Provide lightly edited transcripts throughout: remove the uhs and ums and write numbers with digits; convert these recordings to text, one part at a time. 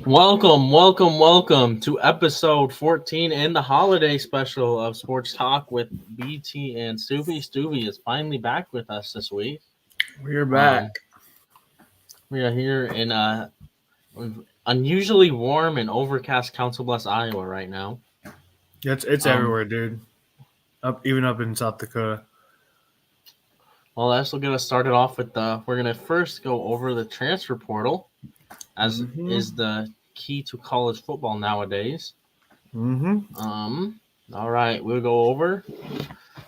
Welcome to episode 14 and the holiday special of Sports Talk with BT and Stuvie. Stuvie is finally back with us this week. We're back. We are here in unusually warm and overcast Council Bluffs, Iowa right now. It's everywhere, dude. Even up in South Dakota. Well, that's will get us started off with we're going to first go over the transfer portal, as is the key to college football nowadays. All right, we'll go over.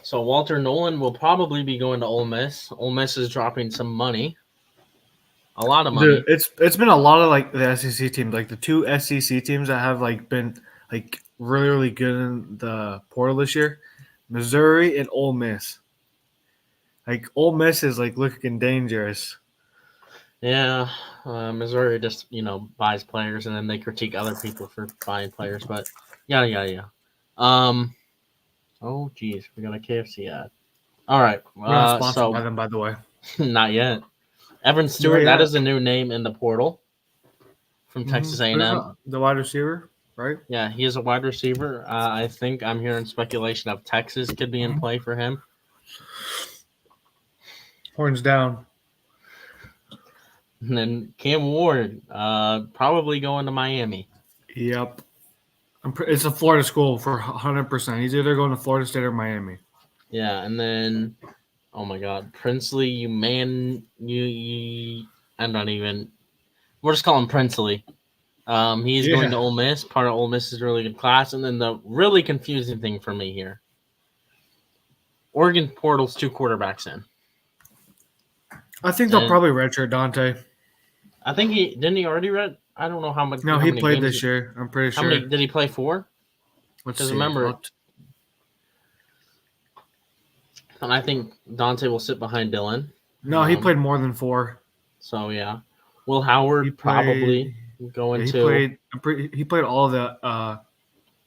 So Walter Nolan will probably be going to Ole Miss. Ole Miss is dropping some money, a lot of money. Dude, it's been a lot of the SEC teams, the two SEC teams that have been really good in the portal this year, Missouri and Ole Miss. Ole Miss is looking dangerous. Yeah, Missouri just buys players and then they critique other people for buying players, but yeah. Oh geez, we got a KFC ad. All right, We're not sponsored by them, by the way. Not yet. Evan Stewart, that is a new name in the portal from Texas A&M. The wide receiver, right? Yeah, he is a wide receiver. I think I'm hearing speculation of Texas could be in play for him. Horns down. And then Cam Ward, probably going to Miami. Yep. It's a Florida school for 100%. He's either going to Florida State or Miami. Yeah, and then, oh my God, Princely, I'm not even. We'll just call him Princely. He's going to Ole Miss. Part of Ole Miss is a really good class. And then the really confusing thing for me here, Oregon portal's 2 quarterbacks in. I think they'll probably redshirt Dante. I think didn't he already red? I don't know how much. No, he played this year. I'm pretty sure. How many did he play for? Because remember, and I think Dante will sit behind Dylan. No, he played more than 4. So yeah, Will Howard probably going to. He played all the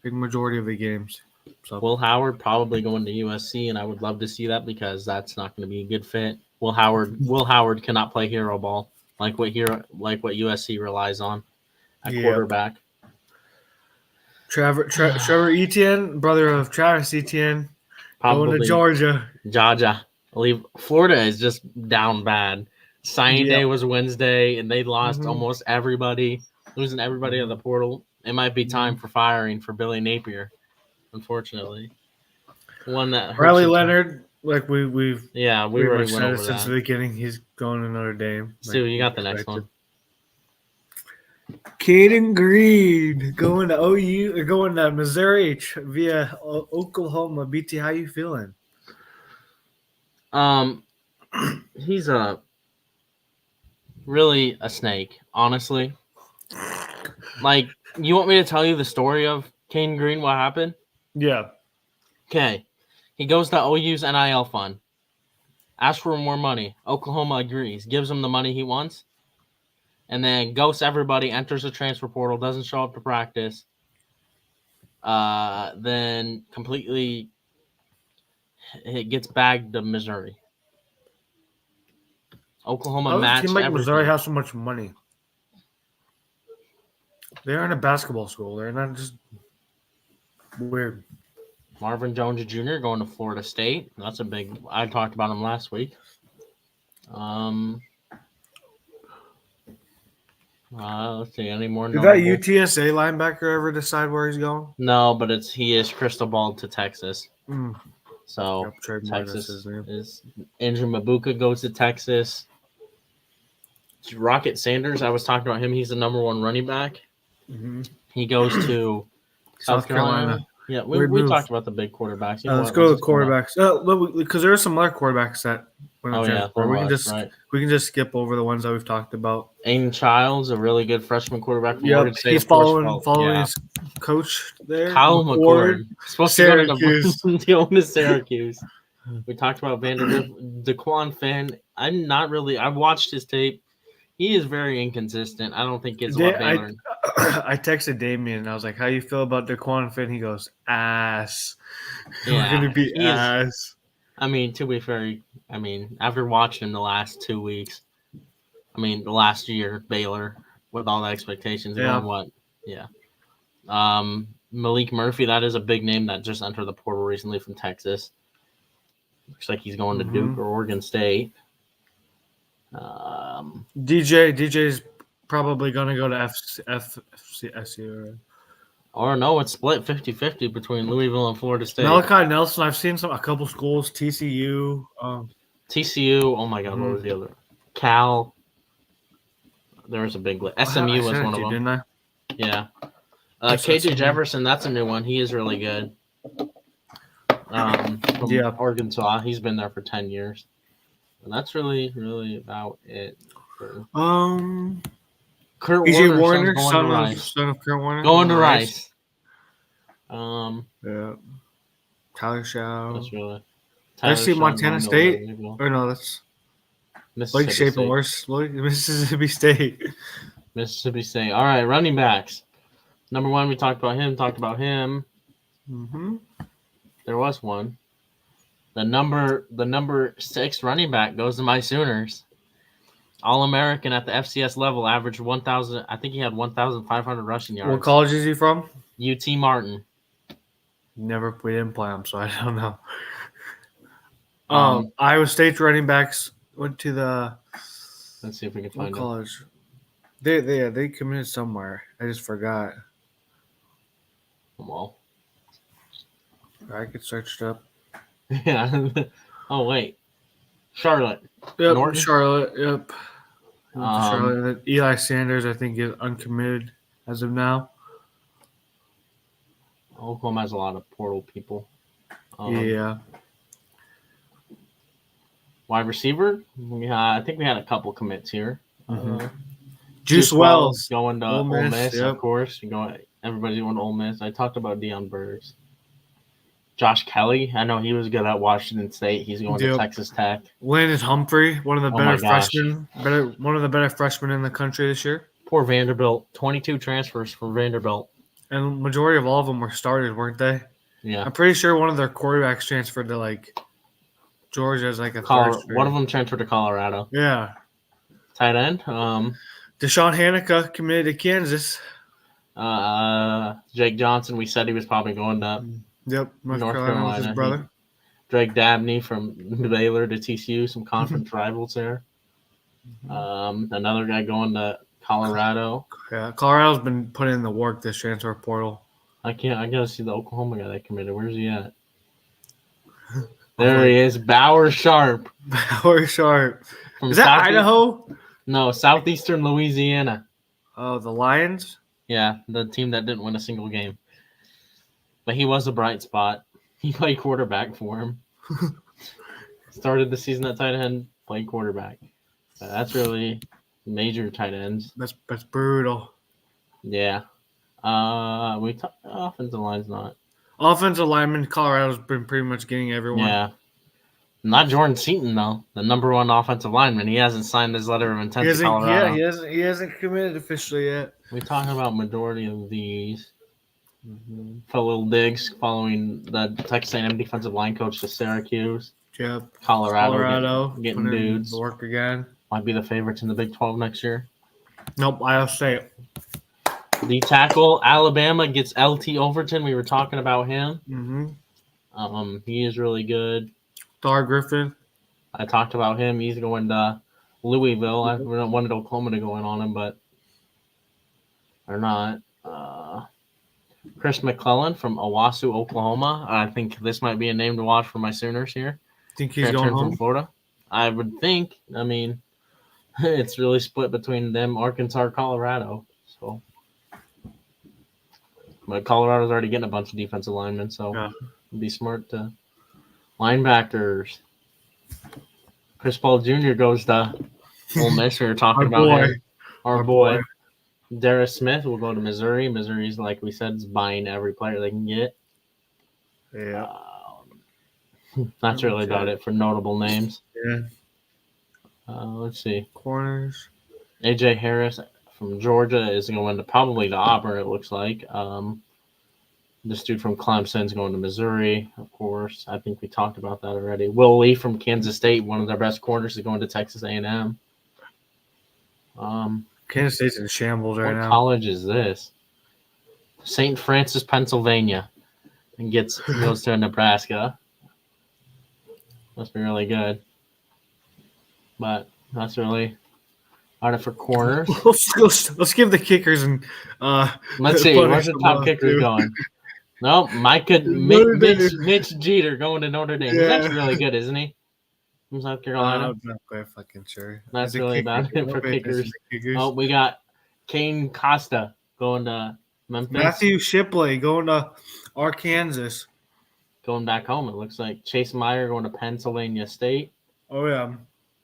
big majority of the games. So Will Howard probably going to USC, and I would love to see that because that's not going to be a good fit. Will Howard cannot play hero ball like what USC relies on at quarterback. Trevor Etienne, brother of Travis Etienne, going to Georgia. Florida is just down bad. Signing day was Wednesday, and they lost almost everybody, losing everybody on the portal. It might be time for firing for Billy Napier, unfortunately. One that Riley Leonard. We've already said it since the beginning. He's going to Notre Dame. Stu, you got the next one. Caden Green going to OU or going to Missouri via Oklahoma. BT, how you feeling? He's really a snake, honestly. You want me to tell you the story of Caden Green? What happened? Yeah. Okay. He goes to OU's NIL fund, asks for more money. Oklahoma agrees, gives him the money he wants, and then ghosts everybody, enters the transfer portal, doesn't show up to practice, then completely it gets bagged to Missouri. Oklahoma matched everything. Missouri has so much money. They aren't a basketball school. They're not just weird. Marvin Jones Jr. going to Florida State. That's a big. I talked about him last week. Let's see. Any more? Did that UTSA linebacker ever decide where he's going? No, but he is crystal balled to Texas. So Texas is Andrew Mabuka goes to Texas. Rocket Sanders. I was talking about him. He's the number 1 running back. He goes to South Carolina. Yeah, we talked about the big quarterbacks. Let's go to the quarterbacks. Because there are some other quarterbacks that we can just skip over the ones that we've talked about. Aiden Childs, a really good freshman quarterback from Oregon State. He's following his coach there. Kyle McCord. Supposed Syracuse. To go to Syracuse. We talked about Vanderbilt. DeQuan Finn. I've watched his tape. He is very inconsistent. I don't think it's what Baylor. I texted Damien and I was like, "How you feel about DeQuan Finn?" He goes, "Ass." Yeah, we're gonna be ass. To be fair, after watching him the last 2 weeks, the last year Baylor with all the expectations. Yeah. Going what? Yeah. Malik Murphy, that is a big name that just entered the portal recently from Texas. Looks like he's going to Duke or Oregon State. DJ's probably going to go to FCSU. Or no, it's split 50-50 between Louisville and Florida State. Malachi Nelson, I've seen a couple schools, TCU. TCU, oh my God, what was the other? Cal. There was a big list. SMU was one of them. Didn't I? Yeah. KJ Jefferson, that's a new one. He is really good. From Arkansas. He's been there for 10 years. And that's really, really about it. Kurt Warner, son of Kurt Warner. Going to Rice. Yeah. Tyler Shaw. That's really. I see Montana State. Or no, that's Blake Shapen. Where's Mississippi State? Mississippi State. All right, running backs. Number one, we talked about him. Mm-hmm. There was one. The number 6 running back goes to my Sooners. All-American at the FCS level, averaged 1,000. I think he had 1,500 rushing yards. What college is he from? UT Martin. We didn't play him, so I don't know. Iowa State's running backs went to the. Let's see if we can find college. They committed somewhere. I just forgot. Well, I could search it up. Yeah. Oh wait, Charlotte. Yep, Norton? Charlotte. Yep. Charlotte. Eli Sanders, I think, is uncommitted as of now. Oklahoma has a lot of portal people. Yeah. Wide receiver? Yeah, I think we had a couple commits here. Juice Wells going to Ole Miss, yep. Of course. Everybody's going to Ole Miss. I talked about Deion Burrs. Josh Kelly, I know he was good at Washington State. He's going to Texas Tech. Landon Humphrey, one of the better freshmen. One of the better freshmen in the country this year. Poor Vanderbilt. 22 transfers from Vanderbilt. And majority of all of them were started, weren't they? Yeah. I'm pretty sure one of their quarterbacks transferred to Georgia as a third string. One of them transferred to Colorado. Yeah. Tight end. Deshaun Hanukkah committed to Kansas. Jake Johnson, we said he was probably going to North Carolina with his brother. Drake Dabney from Baylor to TCU, some conference rivals there. Another guy going to Colorado. Yeah, Colorado's been putting in the work this transfer portal. I gotta see the Oklahoma guy that committed. Where's he at? There he is, Bauer Sharp. Is that Idaho? No, Southeastern Louisiana. Oh, the Lions? Yeah, the team that didn't win a single game. But he was a bright spot. He played quarterback for him. Started the season at tight end, played quarterback. That's really major tight ends. That's brutal. Yeah. Offensive line's not. Offensive lineman, Colorado's been pretty much getting everyone. Yeah. Not Jordan Seaton, though. The number 1 offensive lineman. He hasn't signed his letter of intent to Colorado. Yeah, he hasn't committed officially yet. We're talking about majority of these. For little digs following the Texas A&M defensive line coach to Syracuse. Yep. Colorado getting dudes. Work again. Might be the favorites in the Big 12 next year. Nope, Iowa State. The tackle, Alabama gets LT Overton. We were talking about him. Mm-hmm. He is really good. Dar Griffin. I talked about him. He's going to Louisville. I wanted Oklahoma to go in on him, but they're not. Chris McClellan from Owasso, Oklahoma. I think this might be a name to watch for my Sooners here. Think he's going home? From Florida? I would think. I mean, it's really split between them, Arkansas, Colorado. So, but Colorado's already getting a bunch of defensive linemen, so it'd be smart to linebackers. Chris Paul Jr. goes to Ole Miss. We were talking about him. Our boy. Darius Smith will go to Missouri. Missouri's, like we said, is buying every player they can get. Yeah. That's really about it for notable names. Yeah. Let's see. Corners. A.J. Harris from Georgia is going to probably to Auburn, it looks like. This dude from Clemson is going to Missouri, of course. I think we talked about that already. Will Lee from Kansas State, one of their best corners, is going to Texas A&M. Kansas State's in shambles right What now. college is this? St. Francis, Pennsylvania, and goes to Nebraska. Must be really good. But that's really hard for corners. Let's give the kickers and Let's see. Where's the top kickers going? No, Mitch Jeter going to Notre Dame. He's actually really good, isn't he? From South Carolina. I'm not quite fucking sure. That's really about it for kickers. Oh, we got Kane Costa going to Memphis. Matthew Shipley going to Arkansas. Going back home, it looks like Chase Meyer going to Pennsylvania State. Oh, yeah.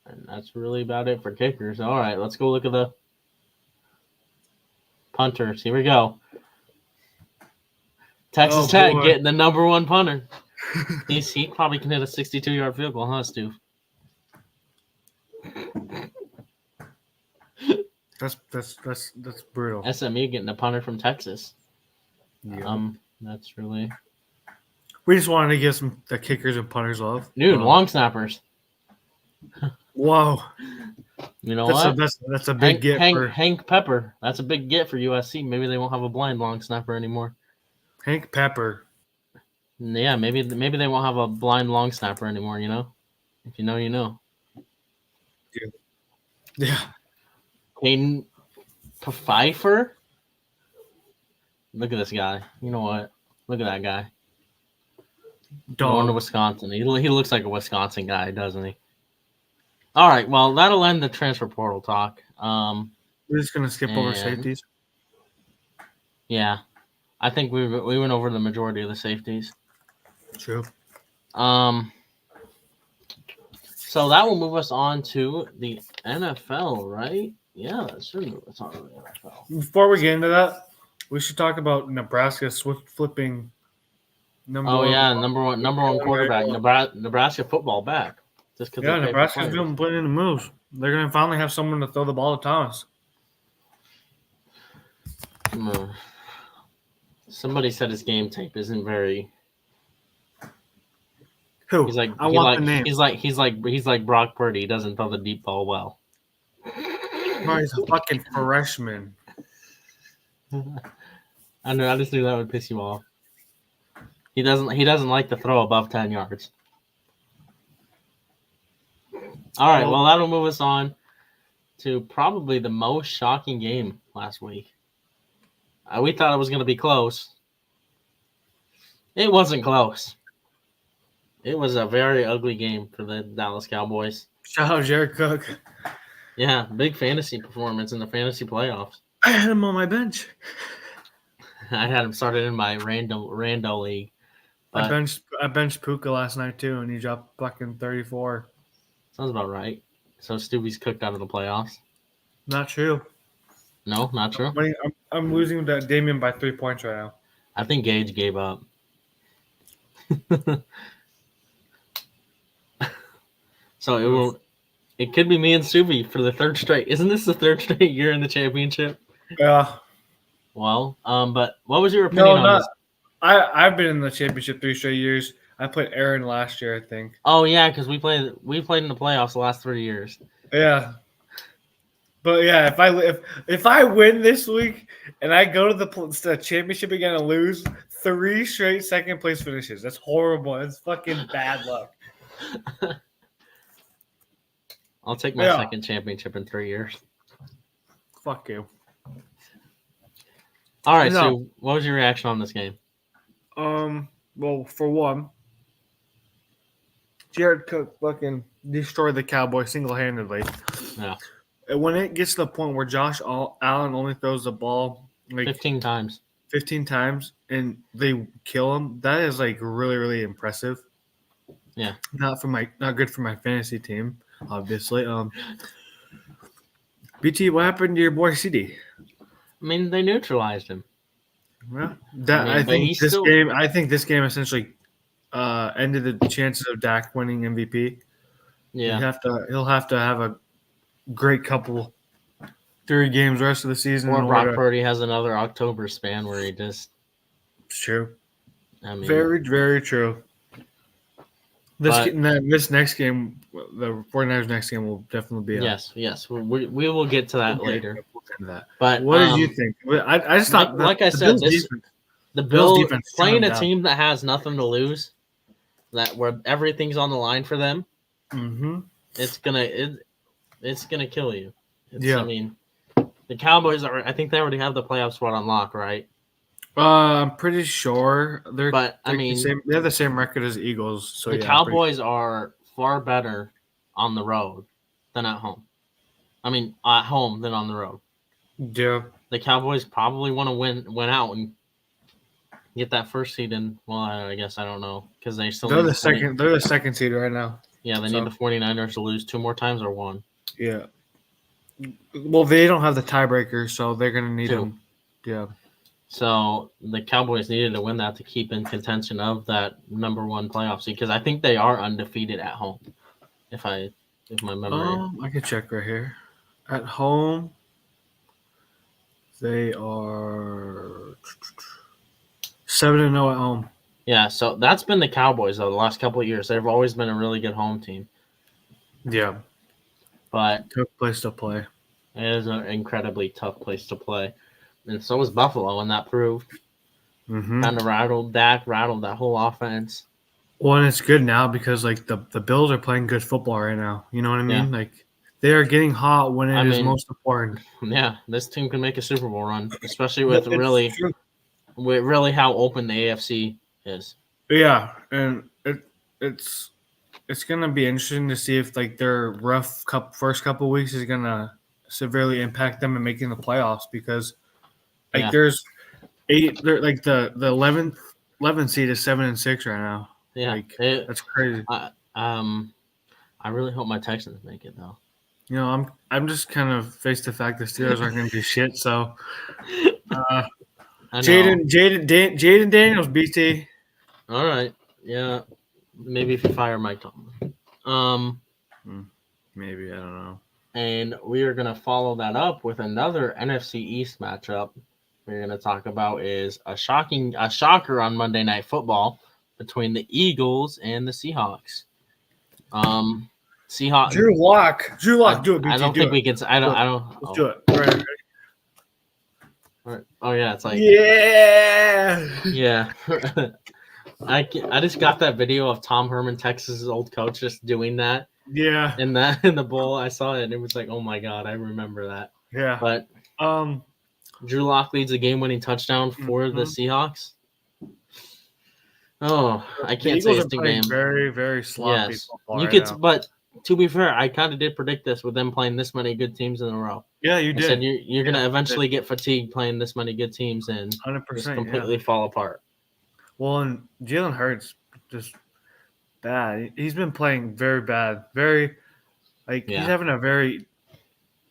And that's really about it for kickers. All right, let's go look at the punters. Here we go. Texas Tech getting the number one punter. He probably can hit a 62-yard field goal, huh, Stu? That's brutal. SMU getting a punter from Texas. Yeah. That's really. We just wanted to give the kickers and punters love. Dude, long snappers. Whoa. You know what? That's a big get for Hank Pepper. That's a big get for USC. Maybe they won't have a blind long snapper anymore. Hank Pepper. Yeah, maybe they won't have a blind long snapper anymore, you know? If you know, you know. Yeah. Hayden Pfeiffer? Look at this guy. You know what? Look at that guy. Going to Wisconsin. He looks like a Wisconsin guy, doesn't he? All right, well, that'll end the transfer portal talk. We're just going to skip over safeties. Yeah. I think we went over the majority of the safeties. True. So that will move us on to the NFL, right? Yeah, that should move us on to the NFL. Before we get into that, we should talk about Nebraska flipping number one quarterback, Nebraska football back. Just yeah, Nebraska's been putting in the moves. They're going to finally have someone to throw the ball to Thomas. Somebody said his game tape isn't very. Who? He's like he's like Brock Purdy. He doesn't throw the deep ball well. No, he's a fucking freshman. I know. I just knew that would piss you off. He doesn't like to throw above 10 yards. All right. Well, that'll move us on to probably the most shocking game last week. We thought it was going to be close. It wasn't close. It was a very ugly game for the Dallas Cowboys. Shout out Jared Cook. Yeah, big fantasy performance in the fantasy playoffs. I had him on my bench. I had him started in my rando league. I benched Puka last night too, and he dropped fucking 34. Sounds about right. So Stubby's cooked out of the playoffs. Not true. No, not true. I'm losing to Damian by 3 points right now. I think Gage gave up. So it could be me and Stubby for the third straight. Isn't this the third straight year in the championship? Yeah. Well, but what was your opinion on this? I've been in the championship 3 straight years. I played Aaron last year, I think. Oh yeah, because we played in the playoffs the last 3 years. Yeah. But yeah, if I win this week and I go to the championship again and lose, 3 straight second place finishes. That's horrible. That's fucking bad luck. I'll take my second championship in 3 years. Fuck you. All right, so what was your reaction on this game? Well, for one, Jared Cook fucking destroyed the Cowboys single-handedly. Yeah. And when it gets to the point where Josh Allen only throws the ball like 15 times, and they kill him, that is like really, really impressive. Yeah. Not good for my fantasy team, obviously. BT, what happened to your boy CD? I mean, they neutralized him. Well, I think this game essentially ended the chances of Dak winning MVP. Yeah. He'll have to have a great 3 games the rest of the season. Or Brock Purdy has another October span where he just. It's true. I mean, very, very true. This next game, the 49ers next game will definitely be yes. We will get to that later. We'll get to that. But what did you think? I just thought like I said, the Bills Bill defense playing a team that has nothing to lose, where everything's on the line for them. Mm-hmm. It's gonna kill you. Yeah. I mean, the Cowboys I think they already have the playoff spot on lock, right? I'm pretty sure they have the same record as Eagles. So the Cowboys are far better on the road than at home. I mean, at home than on the road. Yeah. The Cowboys probably want to win out and get that first seed in. Well, I guess I don't know because they're the second. They're the second seed right now. Yeah, they need the 49ers to lose 2 more times or 1. Yeah. Well, they don't have the tiebreaker, so they're gonna need 2. them. Yeah. So the Cowboys needed to win that to keep in contention of that number 1 playoff seed because I think they are undefeated at home. If my memory. I can check right here. At home, they are 7-0 at home. Yeah, so that's been the Cowboys though the last couple of years. They've always been a really good home team. Yeah, but tough place to play. It is an incredibly tough place to play, and so was Buffalo, and that proved. Mm-hmm. Kind of rattled that whole offense. Well, and it's good now because like the Bills are playing good football right now. You know what I mean? Yeah. Like they are getting hot when it is most important. Yeah, this team can make a Super Bowl run, especially with really how open the AFC is. Yeah, and it's gonna be interesting to see if like their rough first couple of weeks is gonna severely impact them in making the playoffs because like there's 8. They're like the 11th seed is 7-6 right now. Yeah, like, that's crazy. I really hope my Texans make it though. You know, I'm just kind of faced the fact the Steelers aren't going to do shit. So, Jaden Daniels, BT. All right, yeah, maybe if you fire Mike Tomlin. Maybe I don't know. And we are going to follow that up with another NFC East matchup. We're going to talk about is a shocker on Monday Night Football between the Eagles and the Seahawks. Seahawks. Drew Lock, do it. BT, I don't think we can. I don't. Let's do it. Right. Oh yeah, it's like yeah. I just got that video of Tom Herman, Texas's old coach, just doing that. Yeah. In the bowl, I saw it and it was like, oh my god, I remember that. Yeah. But Drew Lock leads a game-winning touchdown for the Seahawks. Oh, I can't say it's the game. Very, very sloppy. Yes. But to be fair, I kind of did predict this with them playing this many good teams in a row. Yeah, you did. I said you're going to eventually get fatigued playing this many good teams and 100%, just completely fall apart. Well, and Jalen Hurts just bad. He's been playing very bad. He's having a very,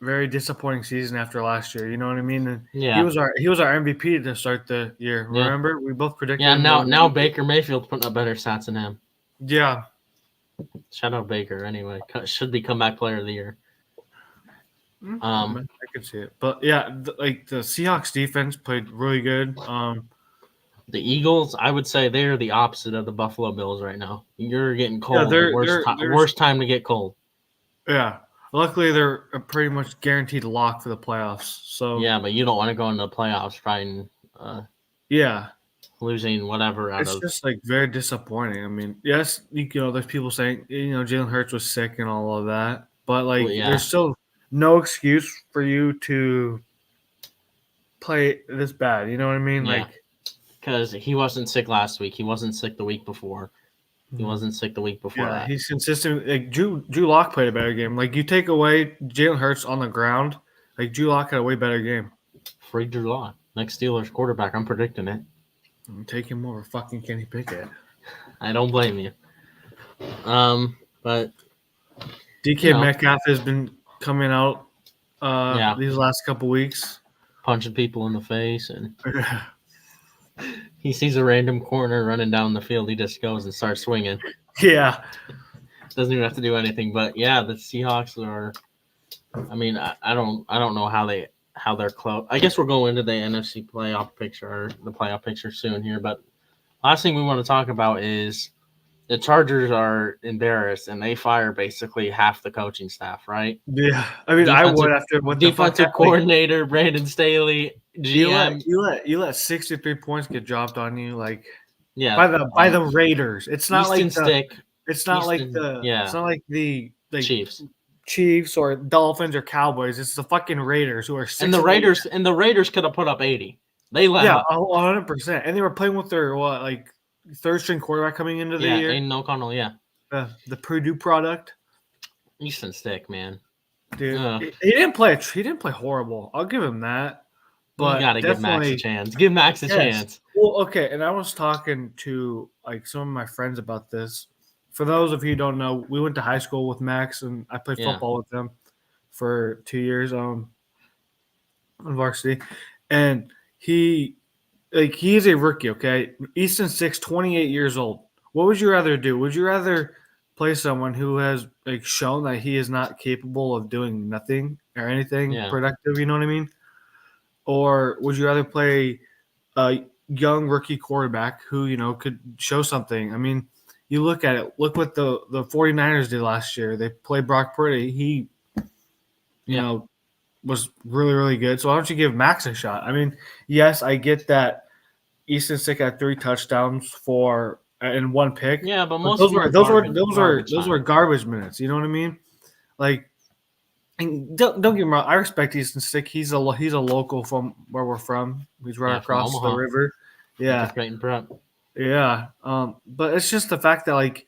very disappointing season after last year. You know what I mean? And he was our MVP to start the year. Remember, we both predicted. Yeah, now Baker Mayfield's putting up better stats than him. Yeah. Shout out Baker. Anyway, should be comeback player of the year. I could see it, but yeah, the Seahawks defense played really good. The Eagles, I would say they're the opposite of the Buffalo Bills right now. You're getting cold. Worst time to get cold. Yeah. Luckily, they're pretty much guaranteed lock for the playoffs. So yeah, but you don't want to go into the playoffs trying. Losing whatever out of. It's just like very disappointing. I mean, yes, there's people saying Jalen Hurts was sick and all of that, but there's still no excuse for you to play this bad. You know what I mean? Yeah. Because he wasn't sick last week. He wasn't sick the week before. He wasn't sick the week before that. He's consistent. Like Drew Lock played a better game. Like you take away Jalen Hurts on the ground, like Drew Lock had a way better game. Free Drew Lock, next Steelers quarterback. I'm predicting it. I'm taking him over fucking Kenny Pickett. I don't blame you. But DK Metcalf has been coming out these last couple weeks, punching people in the face, and he sees a random corner running down the field. He just goes and starts swinging. Yeah, doesn't even have to do anything. But yeah, the Seahawks are. I mean, I don't know how they're close. I guess we're going into the NFC playoff picture, or the playoff picture soon here. But last thing we want to talk about is the Chargers are embarrassed, and they fire basically half the coaching staff, right? Yeah, I mean, I Defensive would after what the fuck. defensive coordinator Brandon Staley, GM. You let 63 points get dropped on you like Yeah, by the Raiders. Easton Stick, It's not yeah, like the Chiefs. Chiefs or Dolphins or Cowboys. It's the fucking Raiders who are 6 And the Raiders could have put up 80. They let Yeah, up. 100%. And they were playing with their third string quarterback coming into the year. Aiden O'Connell, yeah. The Purdue product. Easton Stick, man. Dude, he didn't play horrible. I'll give him that. But you gotta give Max a chance. Give Max a chance. Well, okay, and I was talking to like some of my friends about this. For those of you who don't know, we went to high school with Max, and I played football with him for 2 years on varsity. And he is a rookie, okay? Easton Stick's 28 years old. What would you rather do? Would you rather play someone who has like shown that he is not capable of doing nothing or anything productive, you know what I mean? Or would you rather play a young rookie quarterback who, could show something? I mean, you look at it. Look what the 49ers did last year. They played Brock Purdy. He, was really, really good. So why don't you give Max a shot? I mean, yes, I get that Easton Stick had 3 touchdowns in 1 pick. Yeah, but most those were garbage minutes. You know what I mean? Like, and don't get me wrong. I respect Easton Stick. He's a local from where we're from. He's right across the river. Yeah, yeah. But it's just the fact that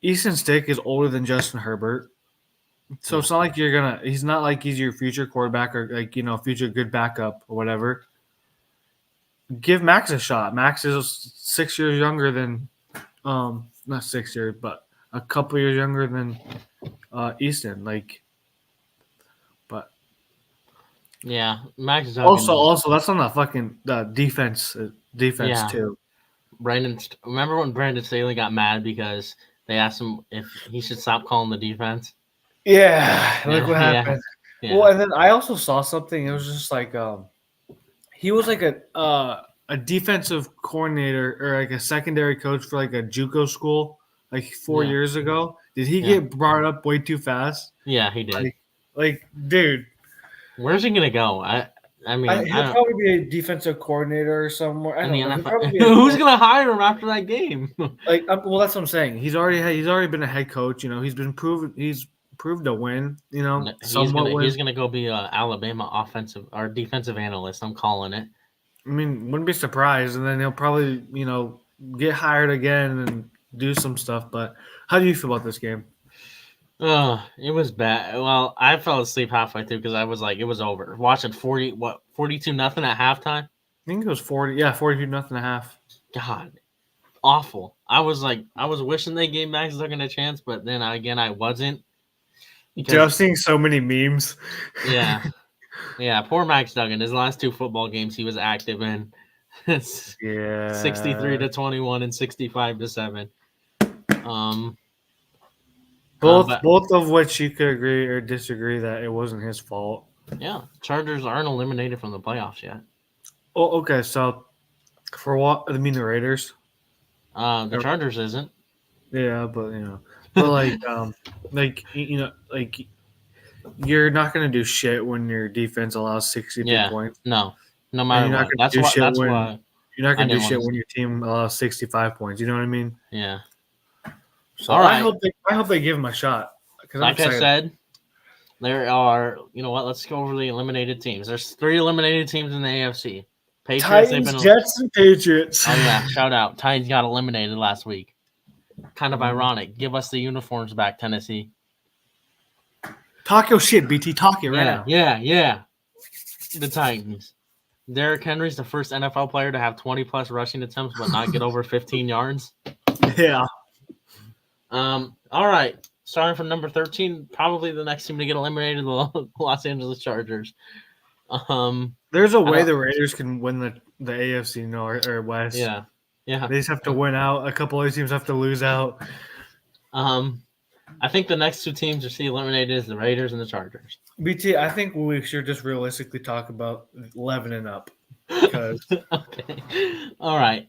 Easton Stick is older than Justin Herbert. So it's not like he's not like he's your future quarterback or future good backup or whatever. Give Max a shot. Max is 6 years younger than, not 6 years, but a couple years younger than Easton. But yeah, Max is also that's on the fucking defense too. Remember when Brandon Staley got mad because they asked him if he should stop calling the defense? Yeah, look what happened. Yeah. Well, and then I also saw something. It was just like he was like a defensive coordinator or like a secondary coach for like a JUCO school like 4 years ago. Did he get brought up way too fast? Yeah, he did. Like dude, where's he gonna go? I mean, he'll probably be a defensive coordinator or somewhere. I don't know. Who's gonna hire him after that game? Well, that's what I'm saying. He's already been a head coach. He's been proven. He's proved to win. He's gonna go be a Alabama offensive or defensive analyst. I'm calling it. I mean, wouldn't be surprised, and then he'll probably get hired again and do some stuff. But how do you feel about this game? It was bad. Well, I fell asleep halfway through because I was like, it was over. Watching 42-0 at halftime. I think it was 40. Yeah, 42-0 at half. God, awful. I was wishing they gave Max Duggan a chance, but then I wasn't. Dude, I was seeing so many memes. Yeah. Yeah, poor Max Duggan. His last 2 football games he was active in. 63-21 and 65-7. Both of which you could agree or disagree that it wasn't his fault. Yeah, Chargers aren't eliminated from the playoffs yet. Oh, okay. So, for what? I mean, the Raiders. The Chargers isn't. Yeah, but you're not gonna do shit when your defense allows 63 points. No matter what. That's why you're not gonna do shit when your team allows 65 points. You know what I mean? Yeah. So all right. I hope they give him a shot. Like I said, there are. You know what? Let's go over the eliminated teams. There's 3 eliminated teams in the AFC. Patriots, Titans, Jets, and Patriots. Oh yeah, shout out! Titans got eliminated last week. Kind of ironic. Give us the uniforms back, Tennessee. Talk your shit, BT. Talk it right now. Yeah. The Titans. Derrick Henry's the first NFL player to have 20-plus rushing attempts but not get over 15 yards. Yeah. All right. Starting from number 13, probably the next team to get eliminated, the Los Angeles Chargers. There's a way the Raiders can win the AFC North or West. Yeah. They just have to win out. A couple other teams have to lose out. I think the next 2 teams to see eliminated is the Raiders and the Chargers. BT, I think we should just realistically talk about 11 and up. Because okay. All right.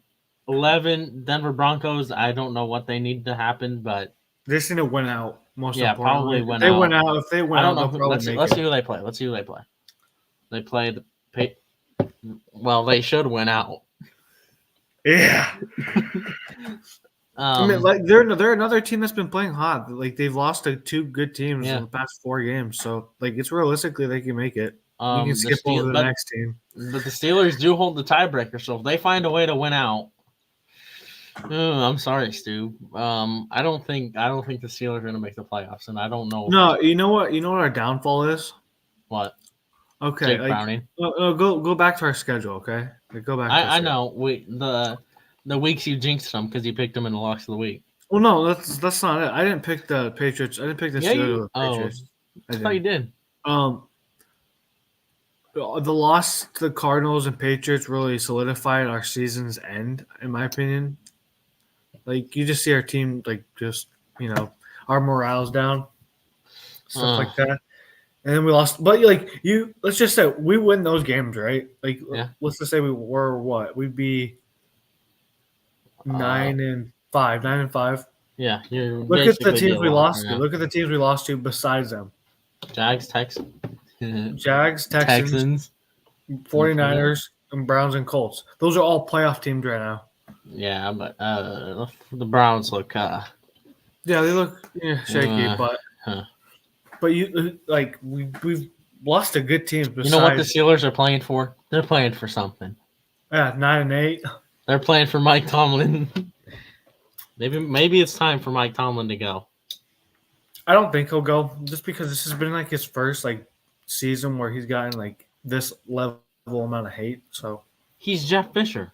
11 Denver Broncos. I don't know what they need to happen, but They just need to win out. Most yeah, probably importantly, win out. if they win I don't out, know. they'll probably make Let's see it. who they play. Let's see who they play. They play well, they should win out. Yeah. I mean, Um, like they're another team that's been playing hot. Like they've lost to two good teams in yeah. the past 4 games, so like it's realistically they can make it. You can The skip over Steel, the next team. but the Steelers do hold the tiebreaker. So if they find a way to win out, I'm sorry, Stu. I don't think the Steelers are going to make the playoffs, and I don't know No, you know what? You know what our downfall is? what Okay, Jake like Browning. go back to our schedule. Okay, like, go back to our I schedule. know the weeks you jinxed them because you picked them in the locks of the week. Well, no, that's not it. I didn't pick the Patriots. I didn't pick the Yeah, Steelers or you. the Oh, Patriots. I I thought you didn't. did. The loss to the Cardinals and Patriots really solidified our season's end, in my opinion. Like you just see our team, like just our morale's down, stuff Uh, like that. And then we lost, but like let's just say we win those games, right? Like yeah. let's just say we were what? We'd be Uh, 9-5, 9-5. yeah. You're Look at the basically be teams a we locker lost to. now. Look at the teams we lost to besides them. Jags, Texans, Jags, Texans, Texans. 49ers, and Browns and Colts. Those are all playoff teams right now. Yeah, but the Browns look Yeah, they look shaky, but huh. you like we've lost to good teams You know what the besides Steelers are playing for? They're playing for something. 9-8. They're playing for Mike Tomlin. maybe it's time for Mike Tomlin to go. I don't think he'll go just because this has been like his first like season where he's gotten like this level amount of hate. So He's Jeff Fisher.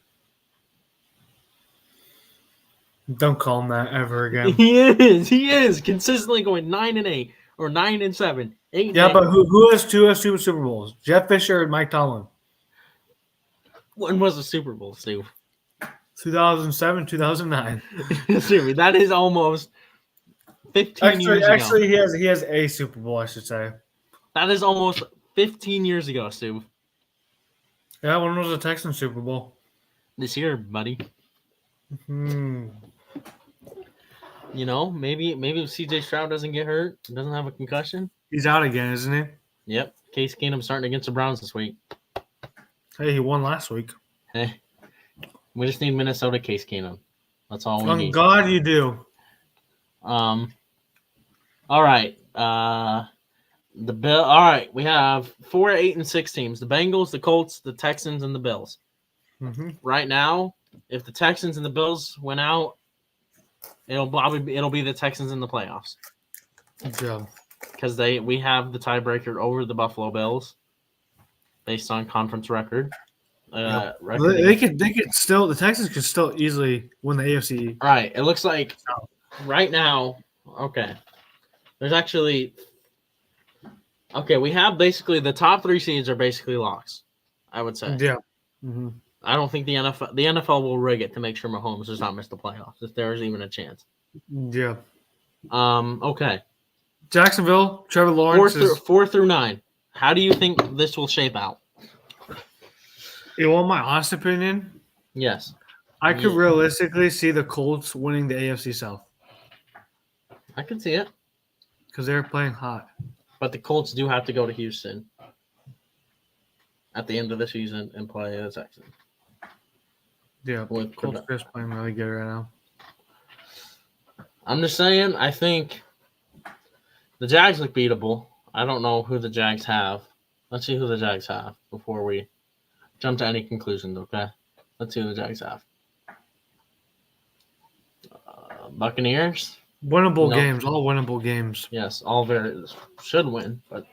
don't call him that ever again. He is consistently going 9-8 or 9-7, 8. Yeah, but who has two Super Bowls? Jeff Fisher and Mike Tomlin. When was the Super Bowl, Steve? 2007, 2009. Seriously, that is almost 15 years ago. Actually, he has a Super Bowl, I should say. That is almost 15 years ago, Steve. Yeah, one was a Texans Super Bowl. This year, buddy. You know, maybe if CJ Stroud doesn't get hurt, doesn't have a concussion. He's out again, isn't he? Yep. Case Keenum starting against the Browns this week. Hey, he won last week. Hey, we just need Minnesota Case Keenum. That's all we On need. God, you do. All right. The Bill. All right, we have 4, 8, and 6 teams: the Bengals, the Colts, the Texans, and the Bills. Mm-hmm. Right now, if the Texans and the Bills win out, it'll be the Texans in the playoffs. Good job. Because we have the tiebreaker over the Buffalo Bills, based on conference record. Yep. They could still, the Texans could still easily win the AFC. All right. It looks like right now. Okay. There's actually. Okay, we have basically the top 3 seeds are basically locks, I would say. Yeah. Mm-hmm. I don't think the NFL will rig it to make sure Mahomes does not miss the playoffs if there is even a chance. Yeah. Okay. Jacksonville, Trevor Lawrence. 4 through 9. How do you think this will shape out? You want my honest opinion? Yes. I could realistically see the Colts winning the AFC South. I can see it. Because they're playing hot. But the Colts do have to go to Houston at the end of the season and play the Texans. Yeah, Colts are just playing really good right now. I'm just saying, I think the Jags look beatable. I don't know who the Jags have. Let's see who the Jags have before we jump to any conclusions, okay? Let's see who the Jags have. Buccaneers? Winnable games, all winnable games. Yes, all very should win, but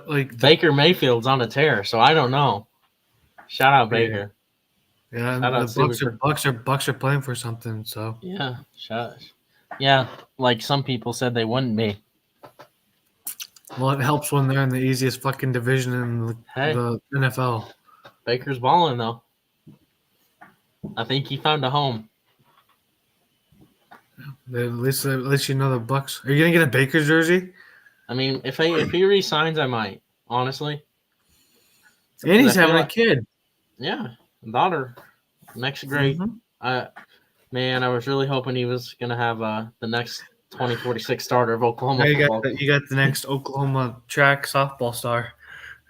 like Baker Mayfield's on a tear, so I don't know. Shout out Baker. Yeah, and the Bucks are playing for something, so yeah, like some people said they wouldn't be. Well, it helps when they're in the easiest fucking division in the NFL. Baker's balling though. I think he found a home. At least you know the Bucks. Are you gonna get a Baker jersey? I mean, if he resigns, I might. Honestly. And he's having a kid. Yeah, daughter. Next grade. Mm-hmm. Man, I was really hoping he was gonna have the next 2046 starter of Oklahoma Now football. you got the next Oklahoma track softball star.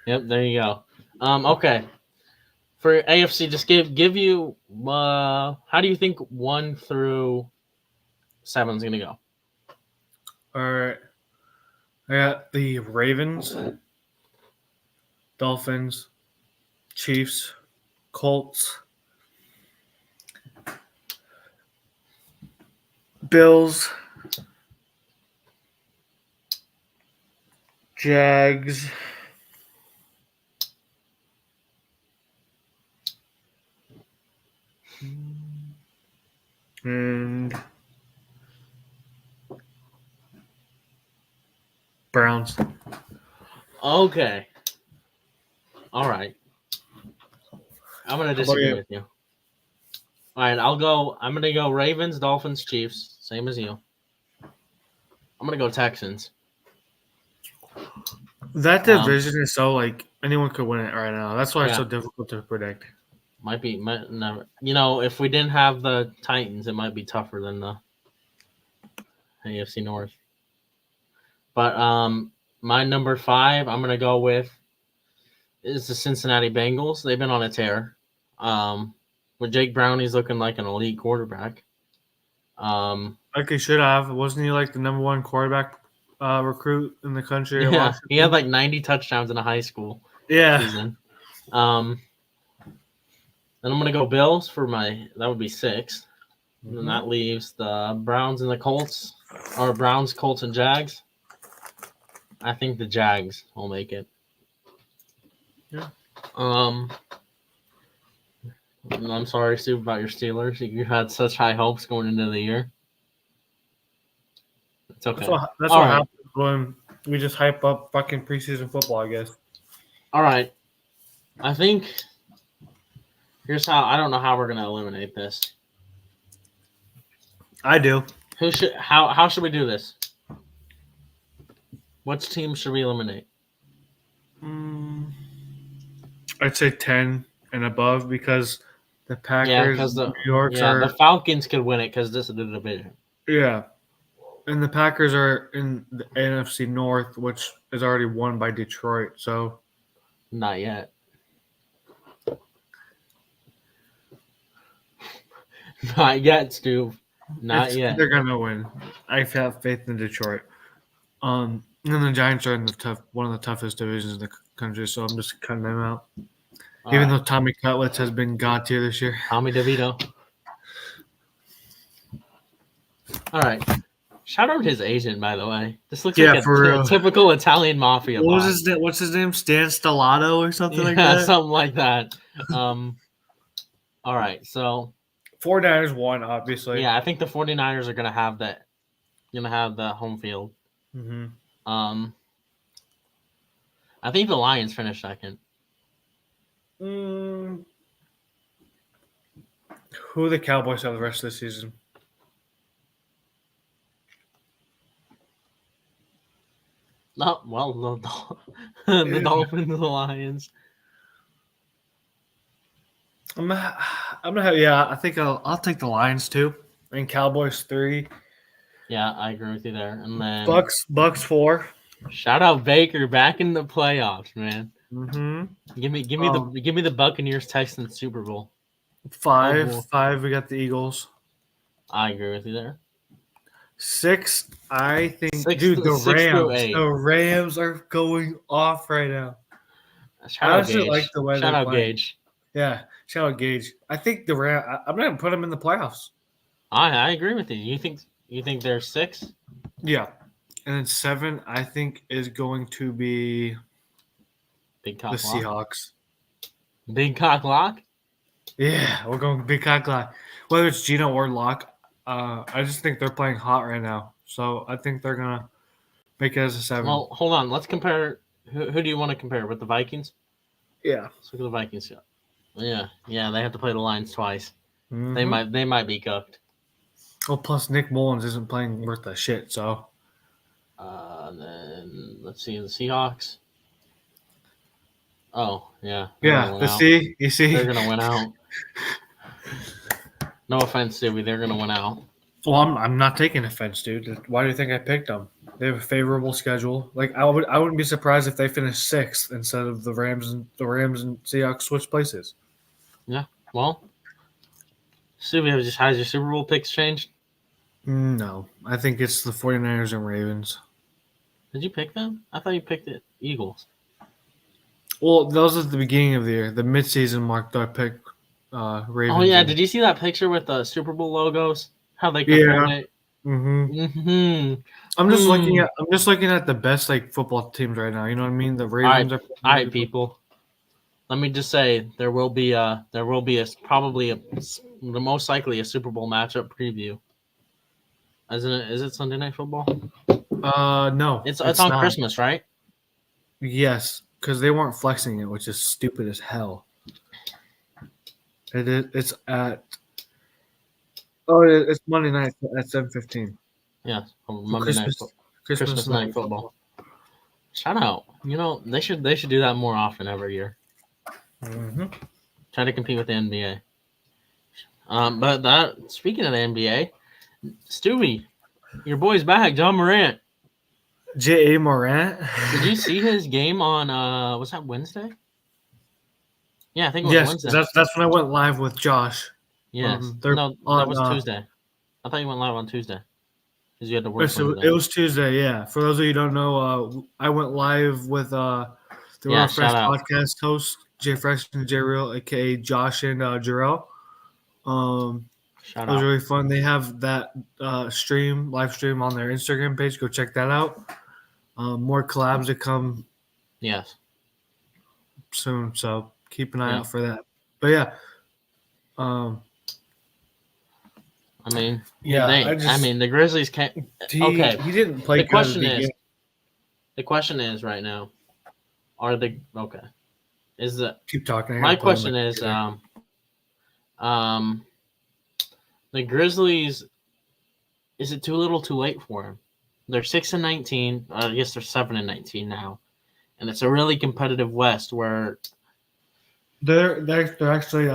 Yep, there you go. Okay. For AFC, just give you how do you think 1 through 7 is gonna go? All right. I got the Ravens, Dolphins, Chiefs, Colts, Bills, Jags, and Browns. Okay. All right. I'm gonna disagree with you. All right, I'm gonna go Ravens, Dolphins, Chiefs, same as you. I'm gonna go Texans. That division is so like anyone could win it right now. That's why it's so difficult to predict. Might never. If we didn't have the Titans, it might be tougher than the AFC North. But my number 5, I'm gonna go with is the Cincinnati Bengals. They've been on a tear. With Jake Brownie's looking like an elite quarterback. Like he should have. Wasn't he like the number 1 quarterback recruit in the country? Yeah, he had like 90 touchdowns in a high school season. Then I'm gonna go Bills for that would be 6. And then that leaves the Browns and the Colts, or Browns, Colts, and Jags. I think the Jags will make it. Yeah. I'm sorry, Stu, about your Steelers. You had such high hopes going into the year. It's okay. That's what happens when we just hype up fucking preseason football, I guess. All right. I think here's how. I don't know how we're gonna eliminate this. I do. How should we do this? Which team should we eliminate? I'd say 10 and above because the Packers, New York, the Falcons could win it because this is the division. Yeah, and the Packers are in the NFC North, which is already won by Detroit. So, not yet. Not yet, Stu. Not yet. They're gonna win. I have faith in Detroit. And the Giants are in one of the toughest divisions in the country, so I'm just cutting them out. Even though Tommy Cutlets has been god tier this year. Tommy DeVito. All right. Shout out to his agent, by the way. This looks like a typical Italian mafia. What's his name? Stan Stellato or something like that? Yeah, something like that. All right, so 49ers won, obviously. Yeah, I think the 49ers are gonna have the home field. Mm-hmm. I think the Lions finished second. Who the Cowboys have the rest of the season? No, well, the Dolphins, the Lions. I think I'll take the Lions too, and Cowboys 3. Yeah, I agree with you there. And then Bucks 4. Shout out Baker back in the playoffs, man. Mm-hmm. Give me the Buccaneers Texans Super Bowl. 5. We got the Eagles. I agree with you there. 6, I think, the Rams are going off right now. Shout out Gage. Yeah, shout out Gage. I think the Rams. I'm not gonna put them in the playoffs. I agree with you. You think they're 6? Yeah, and then 7, I think, is going to be Big Cock the Seahawks. Big Cock Lock? Yeah, we're going Big Cock Lock. Whether it's Gino or Lock, I just think they're playing hot right now. So I think they're gonna make it as a 7. Well, hold on. Let's compare. Who do you want to compare with the Vikings? Yeah, let's look at the Vikings. Yeah. They have to play the Lions twice. Mm-hmm. They might be cooked. Well, plus Nick Mullins isn't playing worth a shit. So, then let's see the Seahawks. Oh yeah. Yeah, you see, they're gonna win out. No offense, Stevie. They're gonna win out. Well, I'm not taking offense, dude. Why do you think I picked them? They have a favorable schedule. Like I wouldn't be surprised if they finish sixth instead of the Rams and Seahawks switch places. Yeah. Well, Stevie, has your Super Bowl picks changed? No, I think it's the 49ers and Ravens. Did you pick them? I thought you picked the Eagles. Well, those at the beginning of the year. The midseason mark, I picked Ravens. Oh yeah, did you see that picture with the Super Bowl logos? How they Yeah. coordinate? Mm-hmm. I'm just looking at the best like football teams right now. You know what I mean? The Ravens All right, people. Let me just say there will be the most likely a Super Bowl matchup preview. Isn't it? Is it Sunday Night Football? No, It's on not. Christmas, right? Yes, because they weren't flexing it, which is stupid as hell. It is. It's at. Oh, it's Monday night at 7:15. Yeah, Monday night Christmas night football. Shout out! You know they should do that more often every year. Mm-hmm. Try to compete with the NBA. But speaking of the NBA, Stewie, your boy's back, John Morant. J.A. Morant. Did you see his game on was that Wednesday? Yeah, I think it was Wednesday. That's when I went live with Josh. Yes. No, that was Tuesday. I thought you went live on Tuesday because you had to work. It was Tuesday. Yeah. For those of you who don't know, I went live with the Fresh podcast host Jay Fresh and Jay Real, aka Josh and Jarrell. It was really fun. They have that live stream on their Instagram page. Go check that out. More collabs to come. Yes. Soon, so keep an eye out for that. But yeah, I mean, the Grizzlies can't. Okay, he didn't play. The question is right now, are the okay? Is the keep talking? My question is, the Grizzlies, is it too little, too late for them? They're 6-19. I guess they're 7-19 now, and it's a really competitive West where they're actually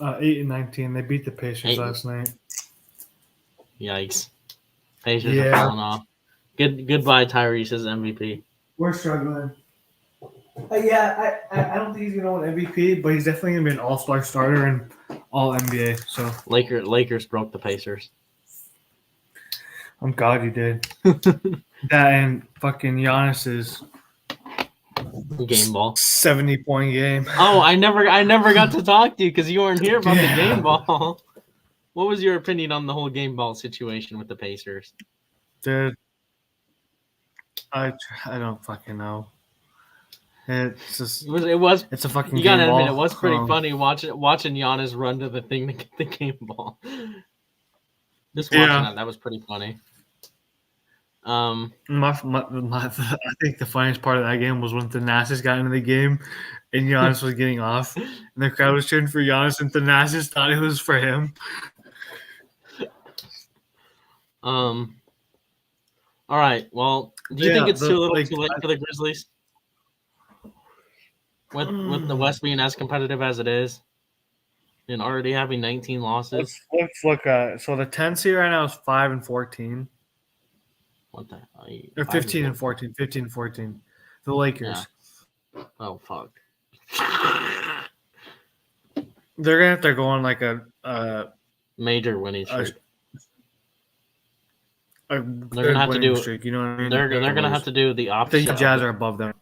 8-19. They beat the Pacers last night. Yikes! Pacers are falling off. Goodbye, Tyrese as MVP. We're struggling. I don't think he's gonna win MVP, but he's definitely gonna be an all-star starter and all NBA. So Lakers broke the Pacers. I'm glad you did. That and fucking Giannis's game ball 70-point game. Oh, I never got to talk to you because you weren't here about the game ball. What was your opinion on the whole game ball situation with the Pacers? Dude, I don't fucking know. It's just it's a fucking. You gotta admit, it was pretty funny watching Giannis run to the thing to get the game ball. Just watching that was pretty funny. I think the funniest part of that game was when Thanasis got into the game and Giannis was getting off, and the crowd was cheering for Giannis, and Thanasis thought it was for him. All right. Well, do you think it's too little, too late for the Grizzlies? With the West being as competitive as it is, and already having 19 losses. Let's look at so the 10 seed right now is 5-14. What the? Or 15-14. 15-14. The Lakers. Yeah. Oh fuck. They're gonna have to go on like a major winning streak. They're gonna have to do streak, you know what I mean? They're gonna have to do the opposite. I think the Jazz are above them.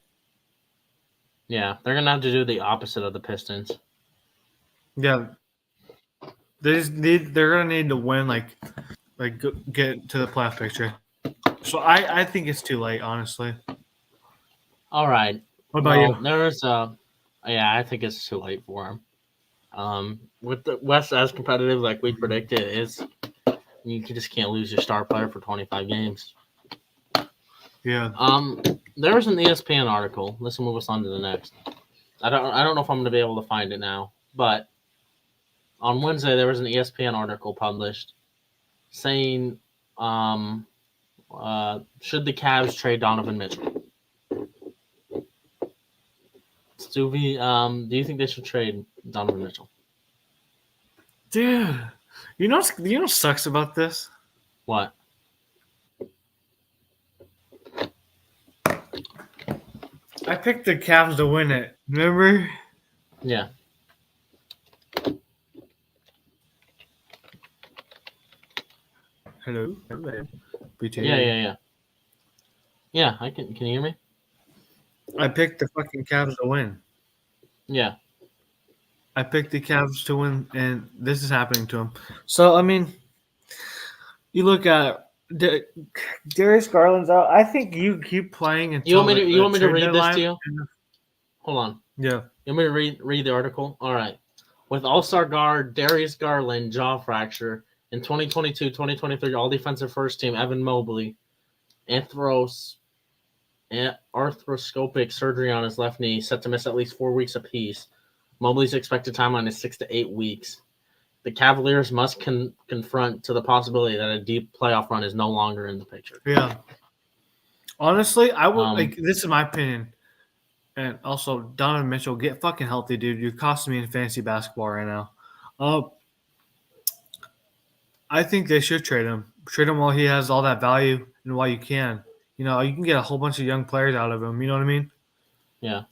Yeah, they're gonna have to do the opposite of the Pistons. Yeah, they're gonna need to win, like get to the playoff picture. So I think it's too late, honestly. All right. What about you? I think it's too late for them. With the West as competitive like we predicted, you just can't lose your star player for 25 games. Yeah. There was an ESPN article. Let's move us on to the next. I don't know if I'm going to be able to find it now, but on Wednesday there was an ESPN article published saying, should the Cavs trade Donovan Mitchell? Stuvie, do you think they should trade Donovan Mitchell? Dude, you know what sucks about this? What? I picked the Cavs to win it. Remember? Yeah. Hello. BT. Yeah. Yeah, I can. Can you hear me? I picked the fucking Cavs to win. Yeah. I picked the Cavs to win, and this is happening to them. So I mean, you look at Darius Garland's out. I think you keep playing You until want me to? You the want me to trade read this to deadline. you? Hold on. Yeah. You want me to read the article? All right. With All-Star guard Darius Garland jaw fracture in 2022-2023 All Defensive First Team Evan Mobley arthroscopic surgery on his left knee set to miss at least 4 weeks apiece. Mobley's expected timeline is 6 to 8 weeks. The Cavaliers must confront to the possibility that a deep playoff run is no longer in the picture. Yeah. Honestly, I would like. This is my opinion. And also, Donovan Mitchell, get fucking healthy, dude. You're costing me in fantasy basketball right now. I think they should trade him. Trade him while he has all that value and while you can. You know, you can get a whole bunch of young players out of him. You know what I mean? Yeah.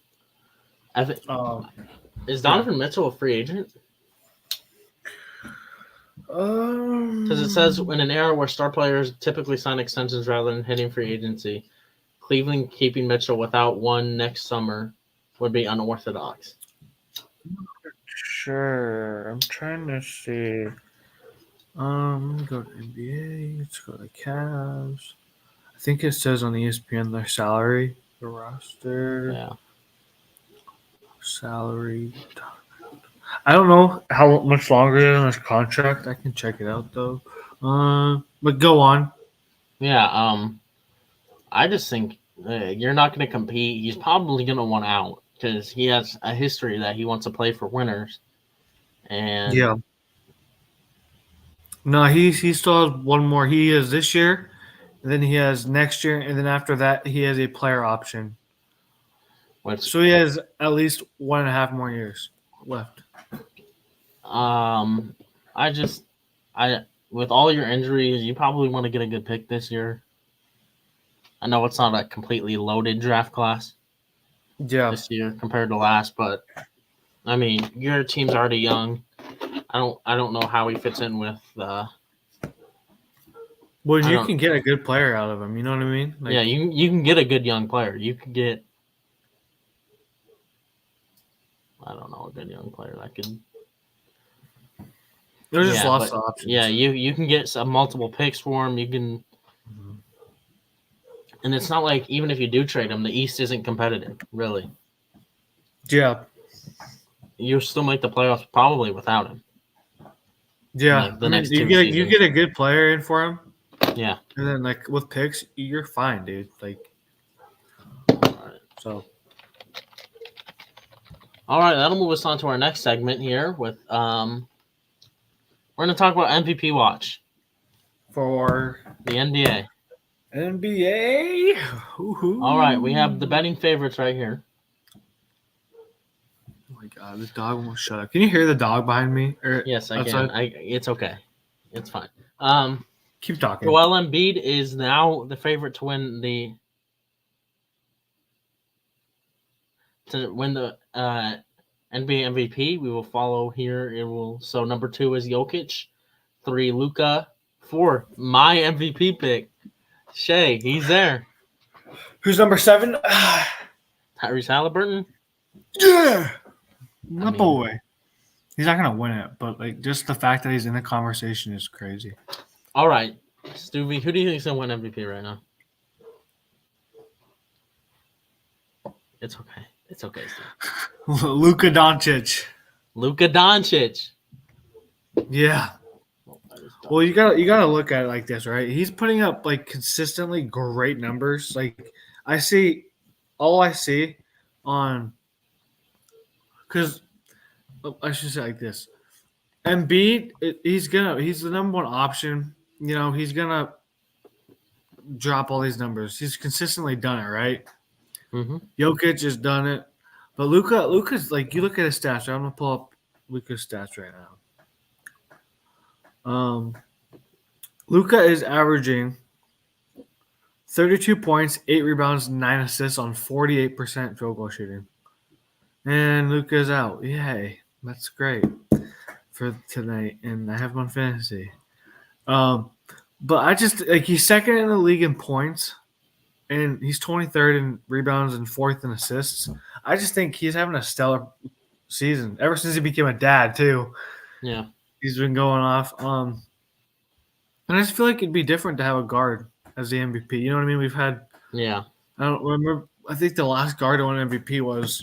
Is Donovan Mitchell a free agent? Because it says in an era where star players typically sign extensions rather than hitting free agency, Cleveland keeping Mitchell without one next summer would be unorthodox. Sure. I'm trying to see. Let me go to NBA. Let's go to Cavs. I think it says on ESPN their salary, the roster, Yeah. salary. I don't know how much longer is on his contract. I can check it out though. But go on. Yeah. I just think you're not going to compete. He's probably going to want out because he has a history that he wants to play for winners. And Yeah. No, he still has one more. He has this year, and then he has next year, and then after that he has a player option. So he has at least 1.5 more years left. With all your injuries, you probably want to get a good pick this year. I know it's not a completely loaded draft class this year compared to last, but I mean, your team's already young. I don't know how he fits in with Well, you can get a good player out of him. You know what I mean? Like, yeah, you can get a good young player. You could get, I don't know, a good young player that could. There's just lots of options. Yeah, you can get some multiple picks for him. You can, and it's not like even if you do trade him, the East isn't competitive, really. Yeah. You'll still make the playoffs probably without him. Yeah, the next you get a good player in for him. Yeah, and then like with picks, you're fine, dude. Like, so. All right, that'll move us on to our next segment here. With we're gonna talk about MVP watch for the NBA. NBA. Ooh-hoo. All right, we have the betting favorites right here. Oh my god, this dog won't shut up. Can you hear the dog behind me? Yes, I can. It's okay. It's fine. Keep talking. Joel Embiid is now the favorite to win the NBA MVP. We will follow here. So number 2 is Jokic, 3 Luka, 4 my MVP pick, Shea. He's there. Who's number 7? Tyrese Halliburton. Yeah, my boy. He's not gonna win it, but like just the fact that he's in the conversation is crazy. All right, Stuvie, who do you think is gonna win MVP right now? It's okay. It's okay, Steve. Luka Doncic. Luka Doncic. Yeah. Well, you gotta look at it like this, right? He's putting up like consistently great numbers. Like I see on, because I should say like this. Embiid, he's the number 1 option. You know, he's gonna drop all these numbers. He's consistently done it, right? Mm-hmm. Jokic has done it, but Luka's like, you look at his stats. Right? I'm gonna pull up Luka's stats right now. Luka is averaging 32 points, 8 rebounds, 9 assists on 48% field goal shooting. And Luka's out. Yay. That's great for tonight. And I have him on fantasy. But I just like he's second in the league in points, and he's 23rd in rebounds and 4th in assists. I just think he's having a stellar season ever since he became a dad too. Yeah. He's been going off. And I just feel like it'd be different to have a guard as the MVP. You know what I mean? We've had. Yeah. I don't remember. I think the last guard to win MVP was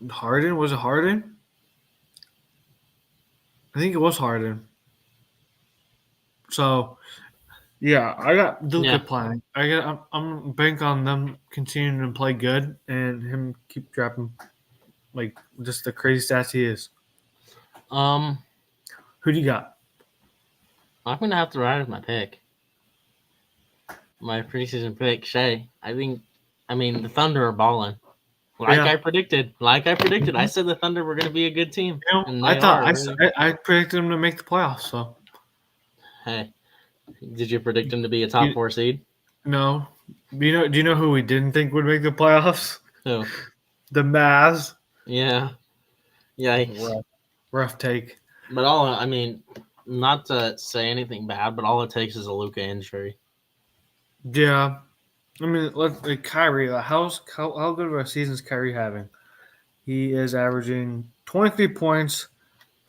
Harden. Was it Harden? I think it was Harden. So, yeah, I got Luka playing. I'm bank on them continuing to play good and him keep dropping like just the crazy stats he is. Who do you got? I'm gonna have to ride with my pick. My preseason pick, Shea. I mean the Thunder are balling. I predicted. I said the Thunder were gonna be a good team. You know, and I thought really. I predicted them to make the playoffs. So, hey, did you predict them to be a top 4 seed? No. Do you know who we didn't think would make the playoffs? Who? The Mavs. Yeah. Yikes. Rough take. But not to say anything bad, but all it takes is a Luka injury. Yeah. I mean, like Kyrie, how good of a season is Kyrie having? He is averaging 23 points,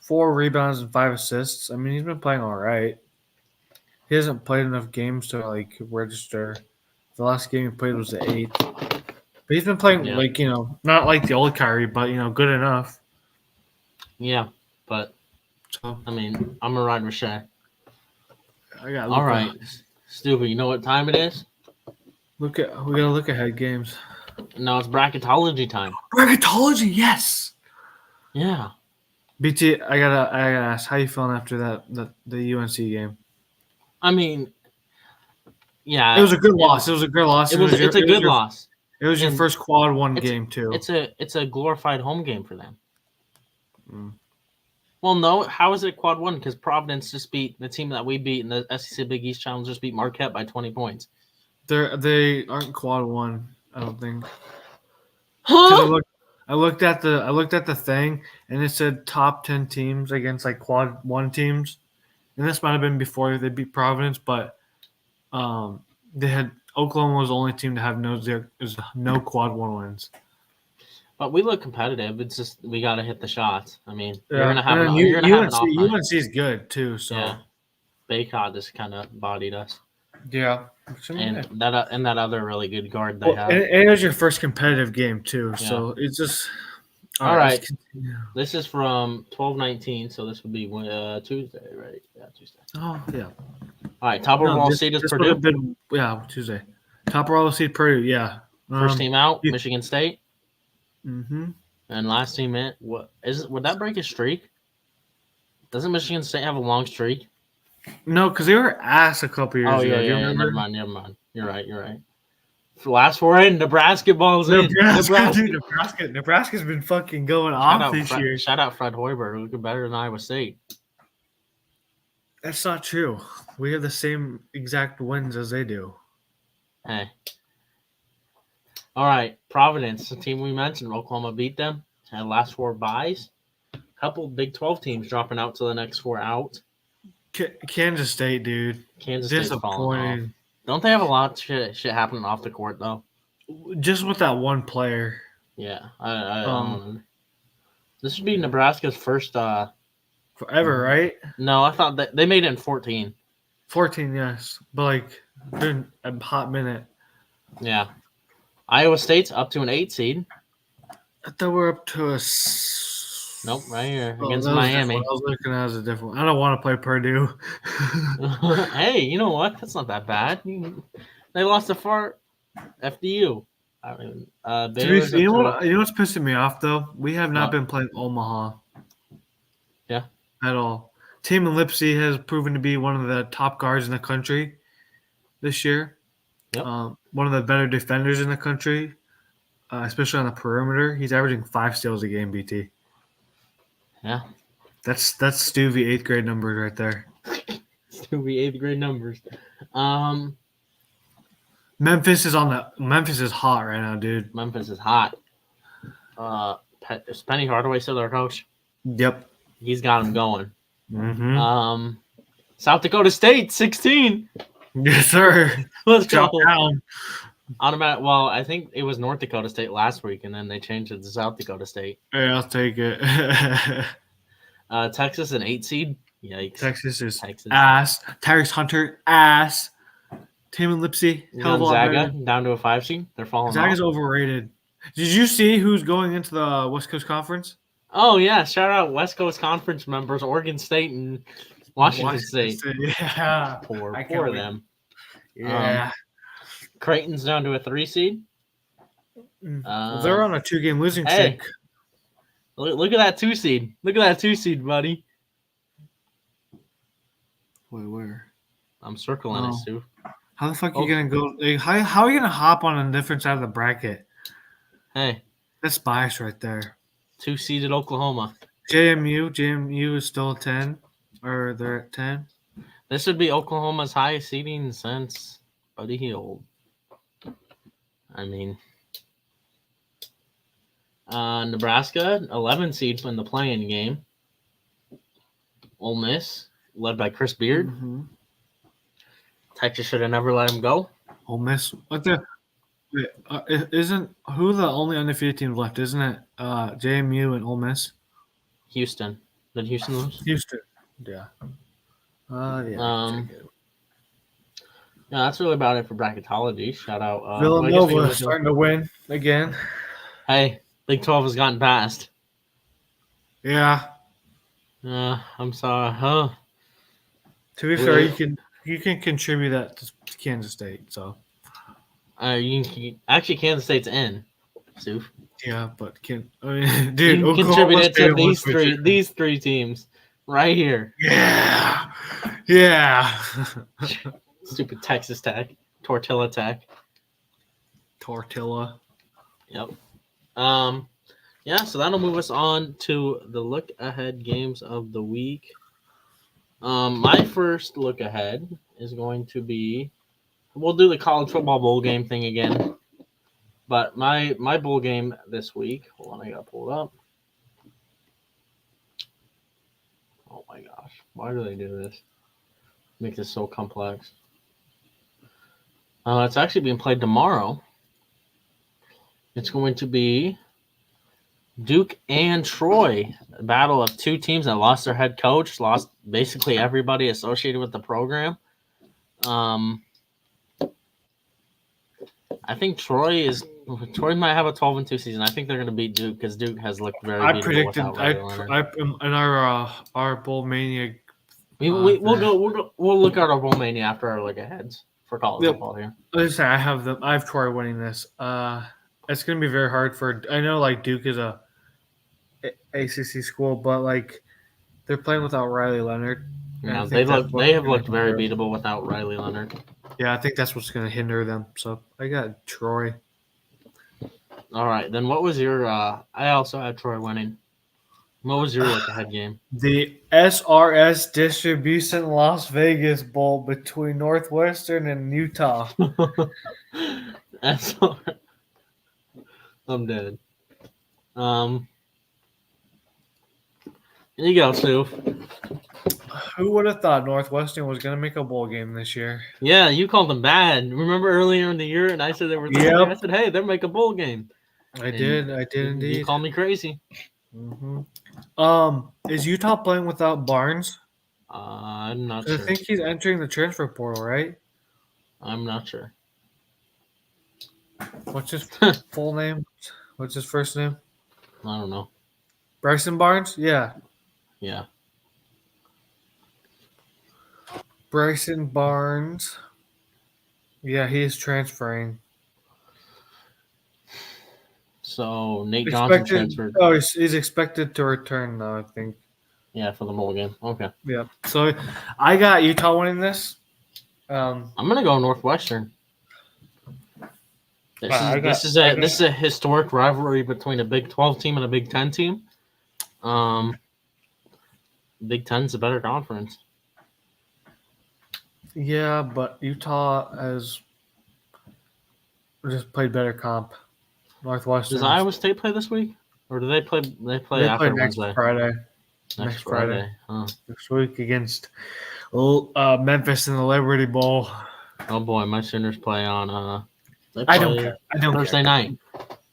4 rebounds, and 5 assists. I mean, he's been playing all right. He hasn't played enough games to like register. The last game he played was the 8th. But he's been playing not like the old Kyrie, but good enough. Yeah, but so I'm a ride with Shea. I got all right, stupid. You know what time it is? We gotta look ahead games. No, it's bracketology time. Bracketology, yes. Yeah. BT, I gotta ask, how you feeling after the UNC game? I mean, yeah, it was a good loss. It was a good loss. It's a good loss. It was your first quad 1 game too. It's a glorified home game for them. Well, no. How is it quad 1? Because Providence just beat the team that we beat in the SEC Big East Challenge. Just beat Marquette by 20 points. They aren't quad 1. I don't think. Huh? I looked at the thing and it said top 10 teams against like quad 1 teams, and this might have been before they beat Providence, but they had Oklahoma was the only team to have no quad 1 wins. But we look competitive. It's just we got to hit the shots. I mean, you're gonna have an UNC is good too. So yeah, Baycott just kind of bodied us. Yeah, and that other really good guard they have. And it was your first competitive game too, so it's just all right. This is from 12/19, so this would be Tuesday, right? Yeah, Tuesday. Oh yeah. All right, top overall seed is Purdue. Tuesday. Top overall seed Purdue. Yeah. First team out, Michigan State. Mm-hmm. And last team in. Would that break a streak? Doesn't Michigan State have a long streak? No, because they were ass a couple years ago. Yeah. Never mind. You're right. Last 4 in, Nebraska balls in. Nebraska's been fucking going off this year. Shout out Fred Hoiberg, looking better than Iowa State. That's not true. We have the same exact wins as they do. Hey. All right, Providence, the team we mentioned, Oklahoma beat them. Had last 4 buys. A couple Big 12 teams dropping out to the next 4 out. Kansas State, dude. Kansas State's falling off. Don't they have a lot of shit happening off the court, though? Just with that one player. Yeah. I don't know. This would be Nebraska's first... forever, right? No, I thought they made it in 14. 14, yes. But, like, been a hot minute. Yeah. Iowa State's up to an 8 seed. I thought we're up to a... Nope, right here against Miami. I was looking at it as a different one. I don't want to play Purdue. Hey, you know what? That's not that bad. They lost to FDU. I mean, you know what's pissing me off, though? We have not been playing Omaha. Yeah. At all. Team in Lipsy has proven to be one of the top guards in the country this year. Yep. One of the better defenders in the country, especially on the perimeter. He's averaging 5 steals a game, BT. Yeah. That's Stuvie 8th grade numbers right there. Stuvie 8th grade numbers. Memphis is hot right now, dude. Memphis is hot. Is Penny Hardaway still their coach? Yep. He's got him going. Mm-hmm. South Dakota State 16. Yes, sir. Let's Drop go. down. Automatic. Well, I think it was North Dakota State last week, and then they changed it to South Dakota State. Hey, I'll take it. Texas an 8 seed. Yikes. Texas is ass. Tyrese Hunter ass. Taman Lipsey Gonzaga down to a 5 seed. They're falling Gonzaga's overrated. Did you see who's going into the West Coast Conference? Oh yeah, shout out West Coast Conference members, Oregon State and Washington State. Yeah, poor them. Yeah, Creighton's down to a 3 seed. They're on a 2-game losing streak. Look at that 2 seed. Look at that 2 seed, buddy. Wait, where? I'm circling it, Stu. How the fuck are you gonna go? Like, how are you gonna hop on a different side of the bracket? Hey, that's bias right there. 2 seeded Oklahoma. JMU is still 10, or they're at 10. This would be Oklahoma's highest seeding since Buddy Hield. I mean, Nebraska 11 seed in the play-in game. Ole Miss led by Chris Beard. Mm-hmm. Texas should have never let him go. Ole Miss, isn't who the only undefeated team left? Isn't it JMU and Ole Miss? Houston. Did Houston lose? Houston. Yeah. Yeah, that's really about it for bracketology. Shout out Villanova starting to win again. Hey, Big 12 has gotten past. Yeah. I'm sorry. Huh? To be fair, you can contribute that to Kansas State. So. Actually, Kansas State's in. Soof. Yeah, but dude, you contribute it to these three teams right here. Yeah. Stupid Texas Tech, Tortilla Tech. Tortilla. Yep. Yeah, so that'll move us on to the look ahead games of the week. My first look ahead is going to be, we'll do the college football bowl game thing again. But my bowl game this week, hold on, I gotta pull it up. Oh my gosh, why do they do this? Make this so complex. It's actually being played tomorrow. It's going to be Duke and Troy, a battle of 2 teams that lost their head coach, lost basically everybody associated with the program. I think Troy might have a 12-2 season. I think they're going to beat Duke because Duke has looked very beatable. I predicted in our Bowl Mania. We'll look at our Bowl Mania after our look aheads for college football here. I have Troy winning this. It's going to be very hard I know like Duke is a ACC school, but like they're playing without Riley Leonard. Yeah, they have looked very beatable without Riley Leonard. Yeah, I think that's what's going to hinder them. So I got Troy. All right, then what was your? I also had Troy winning. What was your look-ahead game? The SRS Distribution Las Vegas Bowl between Northwestern and Utah. SRS. I'm dead. Here you go, Sue. Who would have thought Northwestern was going to make a bowl game this year? Yeah, you called them bad. Remember earlier in the year, and I said they were. Yep. I said, "Hey, they'll make a bowl game." I did indeed. You called me crazy. Mm-hmm. Is Utah playing without Barnes? I'm not sure. I think he's entering the transfer portal, right? I'm not sure. What's his full name? What's his first name? I don't know. Bryson Barnes? Yeah. Yeah. Bryson Barnes. Yeah, he is transferring. So Nate Johnson transferred. Oh, he's expected to return though, I think. Yeah, for the bowl game. Okay. Yeah. So I got Utah winning this. I'm gonna go Northwestern. This is a historic rivalry between a Big 12 team and a Big 10 team. Big Ten's a better conference. Yeah, but Utah has just played better comp. Northwestern. Does Iowa State play this week, or do they play? They play They play after next Wednesday. Friday. Next Friday. Huh. Next week against Memphis in the Liberty Bowl. Oh boy, my Sooners play on. They I don't play care. I don't Thursday care. night.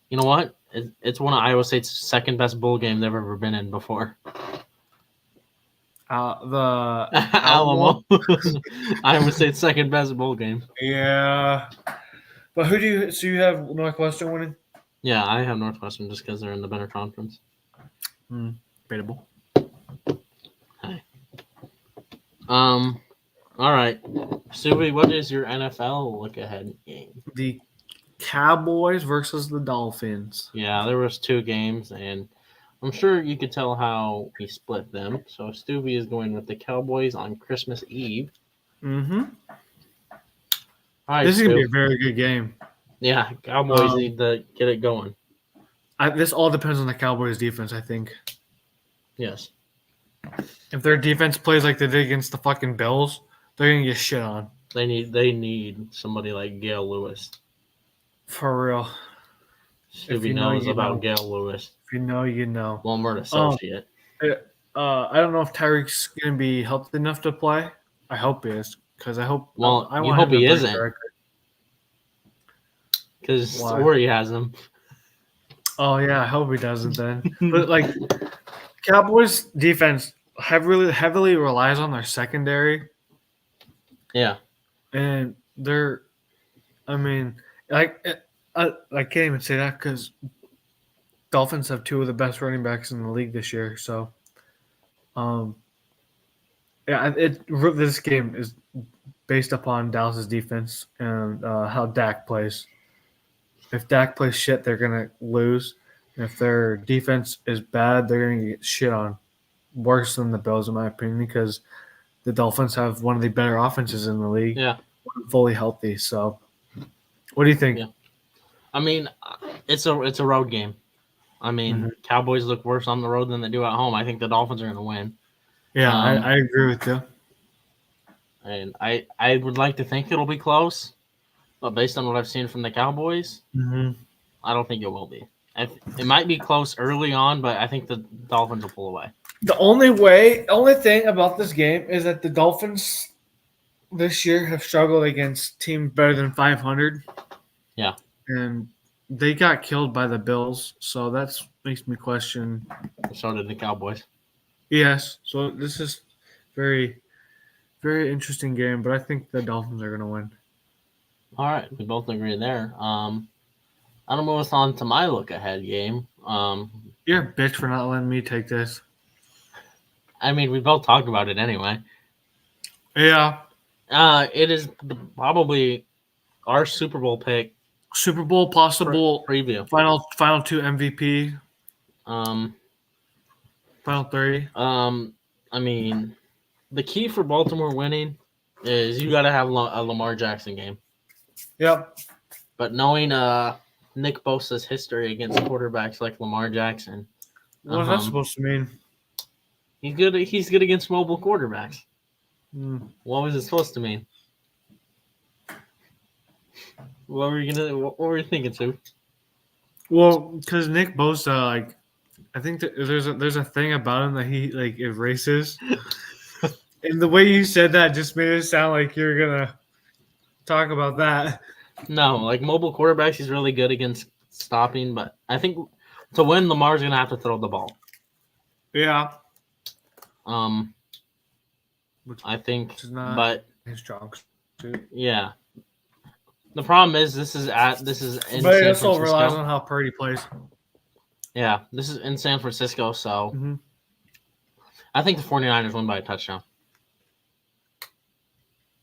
You know what? It's one of Iowa State's second best bowl games they've ever been in before. The Alamo. Iowa State's second best bowl game. Yeah. But who do you? So you have Northwestern winning? Yeah, I have Northwestern just because they're in the better conference. Debatable. Hey. All right, Subi, what is your NFL look ahead game? The Cowboys versus the Dolphins. Yeah, there was 2 games, and I'm sure you could tell how we split them. So Stubby is going with the Cowboys on Christmas Eve. Mm-hmm. All right, This is gonna be a very good game. Yeah, Cowboys need to get it going. This all depends on the Cowboys' defense, I think. Yes. If their defense plays like they did against the fucking Bills, they're gonna get shit on. They need somebody like Gail Lewis. For real. Stubby knows about Gail Lewis. If you know, you know. Walmart associate. I don't know if Tyreek's gonna be healthy enough to play. I hope he is, because I hope. Well, I you want hope him to he break isn't, the record. because Story has him. Oh yeah, I hope he doesn't then. But like, Cowboys defense heavily relies on their secondary. Yeah. And they're, I mean, I can't even say that because Dolphins have 2 of the best running backs in the league this year. So, yeah, this game is based upon Dallas's defense and how Dak plays. If Dak plays shit, they're gonna lose. And if their defense is bad, they're gonna get shit on. Worse than the Bills, in my opinion, because the Dolphins have one of the better offenses in the league. Yeah. Fully healthy. So, what do you think? Yeah. I mean, it's a road game. I mean, Cowboys look worse on the road than they do at home. I think the Dolphins are going to win. Yeah, I agree with you. And I would like to think it'll be close, but based on what I've seen from the Cowboys, I don't think it will be. It might be close early on, but I think the Dolphins will pull away. The only thing about this game is that the Dolphins this year have struggled against teams better than 500. Yeah. And they got killed by the Bills, so that makes me question. So did the Cowboys. Yes, so this is very, very interesting game, but I think the Dolphins are going to win. All right, we both agree there. I'm gonna move us on to my look ahead game. You're a bitch for not letting me take this. I mean, we both talked about it anyway. Yeah. It is probably our Super Bowl pick. Super Bowl possible preview. Final 2 MVP. Final 3. I mean, the key for Baltimore winning is you got to have a Lamar Jackson game. Yep. But knowing Nick Bosa's history against quarterbacks like Lamar Jackson, what's that supposed to mean? He's good against mobile quarterbacks. What was it supposed to mean? What were you thinking, Sue? Well, because Nick Bosa, like, I think there's a thing about him that he like is racist, and the way you said that just made it sound like you're gonna talk about that. No, like mobile quarterbacks, he's really good against stopping, but I think to win, Lamar's gonna have to throw the ball. Yeah. I think, which is not but his strong suit. Yeah. The problem is this is in San Francisco. Also relies on how Purdy plays. Yeah, this is in San Francisco, so I think the 49ers win by a touchdown.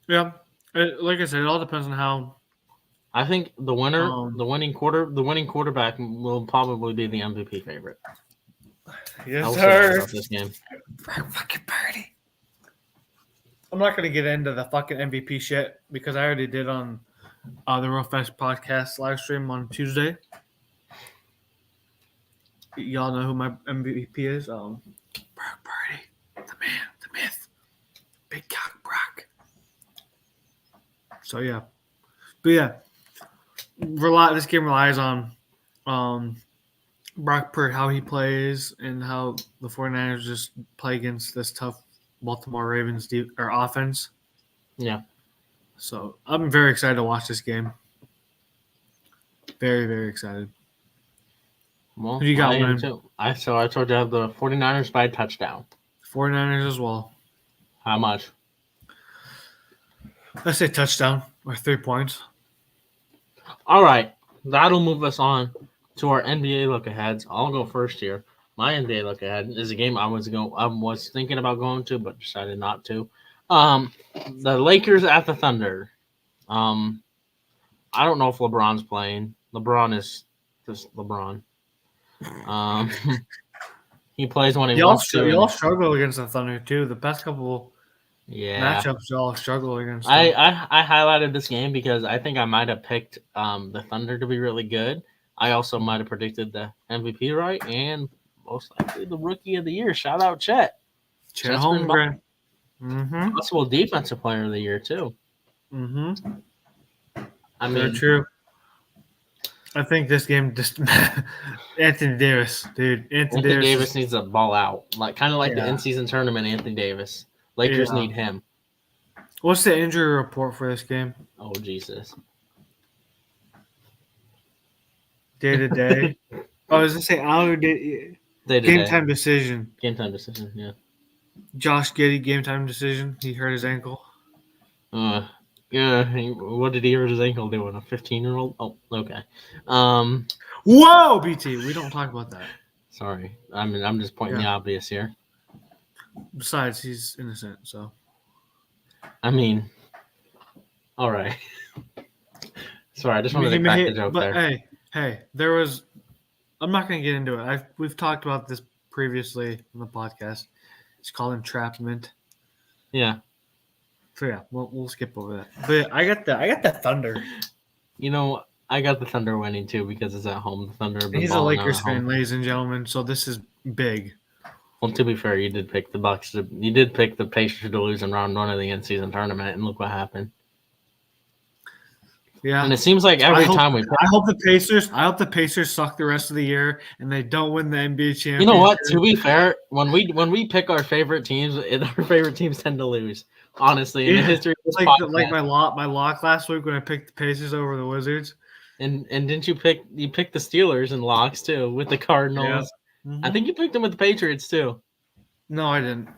Yeah, like I said, it all depends on how. I think the winner, the winning quarterback will probably be the MVP favorite. Yes, sir. About this game. Fucking Purdy. I'm not going to get into the fucking MVP shit because I already did on the Real Fast podcast live stream on Tuesday. Y'all know who my MVP is? Brock Purdy, the man, the myth, Big Cock Brock. So yeah, but yeah, this game relies on Brock Purdy, how he plays, and how the 49ers just play against this tough Baltimore Ravens offense. Yeah. So I'm very excited to watch this game. Very, very excited. Well, Who you got I am winning? too. I told you I have the 49ers by a touchdown. 49ers as well. How much? Let's say touchdown or 3 points. All right. That'll move us on to our NBA look aheads. I'll go first here. My NBA look ahead is a game I was thinking about going to, but decided not to. The Lakers at the Thunder. I don't know if LeBron's playing. LeBron is just LeBron. He plays when he wants to. Y'all struggle against the Thunder too. The past couple matchups, y'all struggle against them. I highlighted this game because I think I might have picked the Thunder to be really good. I also might have predicted the MVP right, and most likely the Rookie of the Year. Shout out Chet. Chet Holmgren. Mm-hmm. Possible Defensive Player of the Year too. Mm-hmm. I mean, very true. I think this game just Anthony Davis, dude. Anthony Davis needs to ball out, kind of like the in-season tournament. Anthony Davis. Lakers need him. What's the injury report for this game? Oh Jesus. Day to day. Oh, I was gonna say out or day game time decision. Game time decision. Yeah. Josh Giddey game time decision. He hurt his ankle. Yeah. What did he hurt his ankle doing? A 15-year-old? Oh, okay. Whoa, BT. We don't talk about that. Sorry. I mean, I'm just pointing the obvious here. Besides, he's innocent, so. I mean, all right. Sorry, I just wanted to crack the joke there. Hey, there was. I'm not going to get into it. We've talked about this previously on the podcast. It's called entrapment. Yeah. So yeah, we'll skip over that. But I got the Thunder. You know, I got the Thunder winning too because it's at home. The Thunder. He's a Lakers fan, ladies and gentlemen. So this is big. Well, to be fair, you did pick the Bucks. You did pick the Pacers to lose in round one of the in-season tournament, and look what happened. Yeah, and it seems like every time we. I hope the Pacers suck the rest of the year and they don't win the NBA championship. You know what? To be fair, when we pick our favorite teams, our favorite teams tend to lose. Honestly, in the history of this podcast. Like my lock last week when I picked the Pacers over the Wizards. And didn't you pick the Steelers in locks too with the Cardinals? Yeah. Mm-hmm. I think you picked them with the Patriots too. No, I didn't.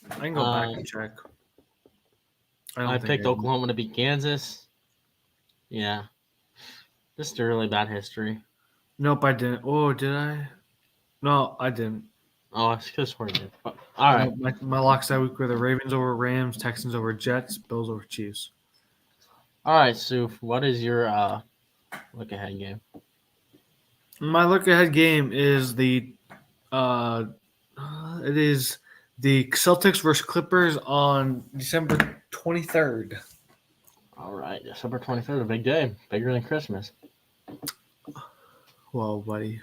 I can go back and check. I picked Oklahoma to beat Kansas. Yeah. Just a really bad history. Nope, I didn't. Oh, did I? No, I didn't. Oh, I could have sworn you did. All right. My locks that week were the Ravens over Rams, Texans over Jets, Bills over Chiefs. All right, Suf, what is your look-ahead game? My look-ahead game is the Celtics versus Clippers on December 23rd. All right, December 23rd, a big day, bigger than Christmas. Whoa, buddy.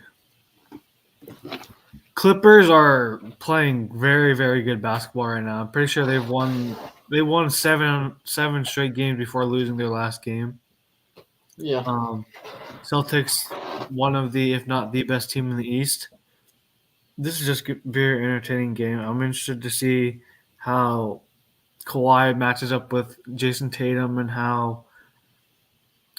Clippers are playing very, very good basketball right now. I'm pretty sure they won seven straight games before losing their last game. Yeah. Celtics, one of the, if not the best team in the East. This is just a very entertaining game. I'm interested to see how Kawhi matches up with Jason Tatum and how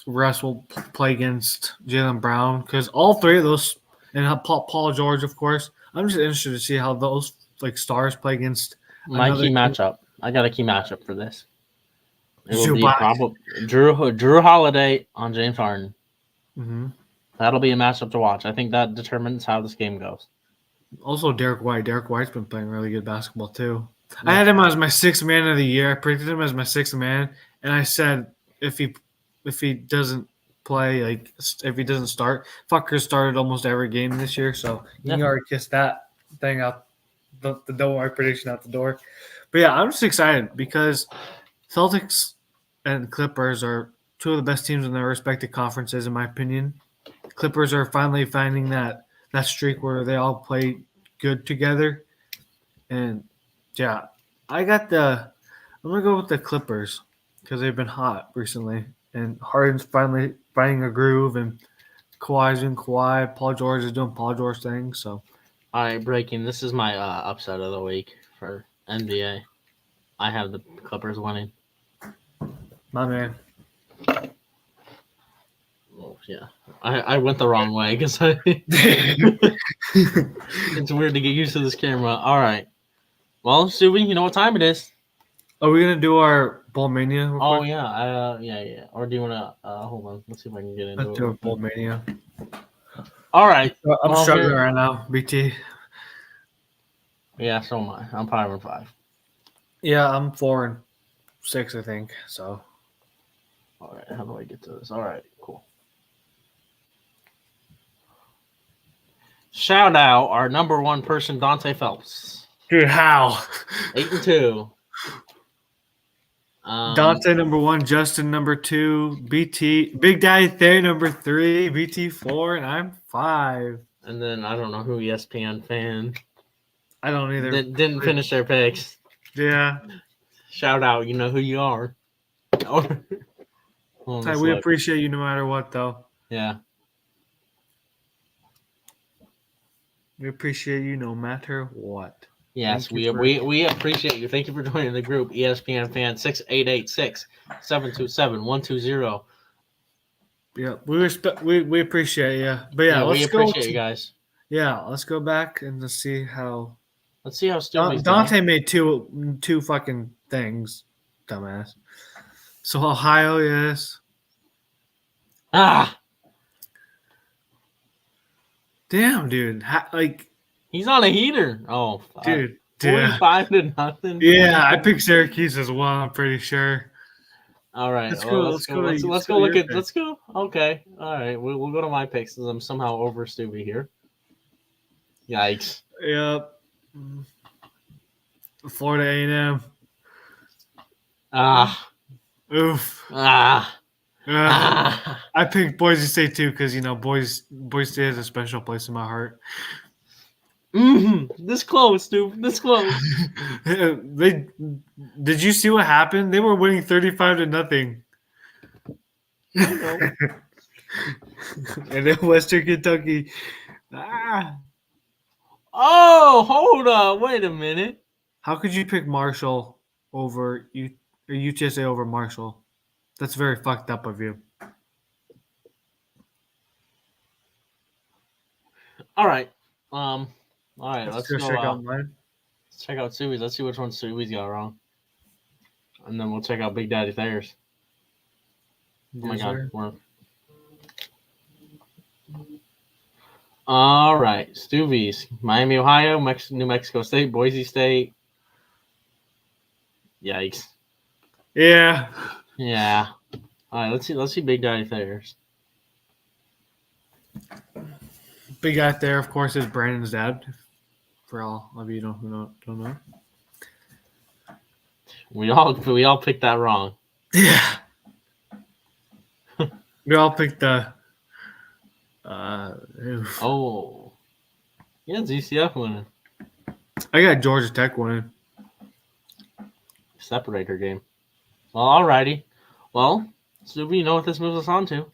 Russ will play against Jaylen Brown, because all three of those, and Paul George, of course. I'm just interested to see how those stars play against my key matchup. I got a key matchup for this. It will be probably Drew Holiday on James Harden. Mm-hmm. That'll be a matchup to watch. I think that determines how this game goes. Also, Derek White. Derek White's been playing really good basketball too. Yeah. I had him as my sixth man of the year. I predicted him as my sixth man, and I said if he doesn't play, if he doesn't start, fucker started almost every game this year, so you can already kiss that thing out the door, my prediction out the door. But yeah, I'm just excited because Celtics and Clippers are two of the best teams in their respective conferences, in my opinion. Clippers are finally finding that streak where they all play good together, and Yeah, I got the. I'm gonna go with the Clippers because they've been hot recently, and Harden's finally finding a groove, and Kawhi's doing Kawhi. Paul George is doing Paul George things. So, All right, breaking. This is my upset of the week for NBA. I have the Clippers winning. my man. Oh yeah, I went the wrong way because it's weird to get used to this camera. All right. Well, Subi, you know what time it is. Are we gonna do our Bowl Mania real Oh quick? yeah, yeah. Or do you want to hold on? Let's see if I can get into Let's it do real a Bowl quick. Mania. All right. I'm Well, struggling here. right now, BT. Yeah, so am I. I'm 5-5. Yeah, I'm 4-6, I think. So, All right. How do I get to this? All right. Cool. Shout out our number one person, Dante Phelps. dude, how? 8-2. Dante number 1, Justin number 2, BT, Big Daddy Thayer number 3, BT 4, and I'm 5. And then I don't know who ESPN fan I don't either. didn't finish their picks. Yeah, Shout out, you know who you are. Hold on, Ty, let's we look. appreciate you no matter what, though. Yeah. We appreciate you no matter what. Yes, Thank you we appreciate you. Thank you for joining the group. ESPN fan 688-727-120. Yeah, we appreciate you. But yeah, Yeah, we let's go. appreciate you guys. Yeah, let's go back and let's see how Let's see how Stubby's doing. Dante made two fucking things, dumbass. So Ohio, yes. Ah, Damn, dude. he's on a heater. Oh, Dude. 45-0. Yeah, I picked Syracuse as well. I'm pretty sure. All right. Let's Well, go. let's go. Let's go to look your at. pick. Let's go. Okay. All right. We'll go to my picks since I'm somehow over Stubby here. Yikes. Yep. Florida A&M. Ah. Oof. Ah. Ah. I picked Boise State too because Boise State has a special place in my heart. This close, dude. This close. Did you see what happened? They were winning 35-0. I know. And then Western Kentucky. Ah. Oh, hold on. Wait a minute. How could you pick Marshall over or UTSA over Marshall? That's very fucked up of you. All right. All right. Let's go. check out mine. Let's check out Suey's. Let's see which one Suey's got wrong, and then we'll check out Big Daddy Thayer's. Oh my God. All right. Stuvie's. Miami, Ohio, New Mexico State, Boise State. Yikes. Yeah. Yeah. All right. Let's see Big Daddy Thayer's. Big guy there, of course, is Brandon's dad. For all of you who don't know. We all picked that wrong. Yeah. We all picked the. Oh. Yeah, ZCF winning. I got Georgia Tech winning. Separator game. Well, alrighty. Well, Stubby, you know what this moves us on to?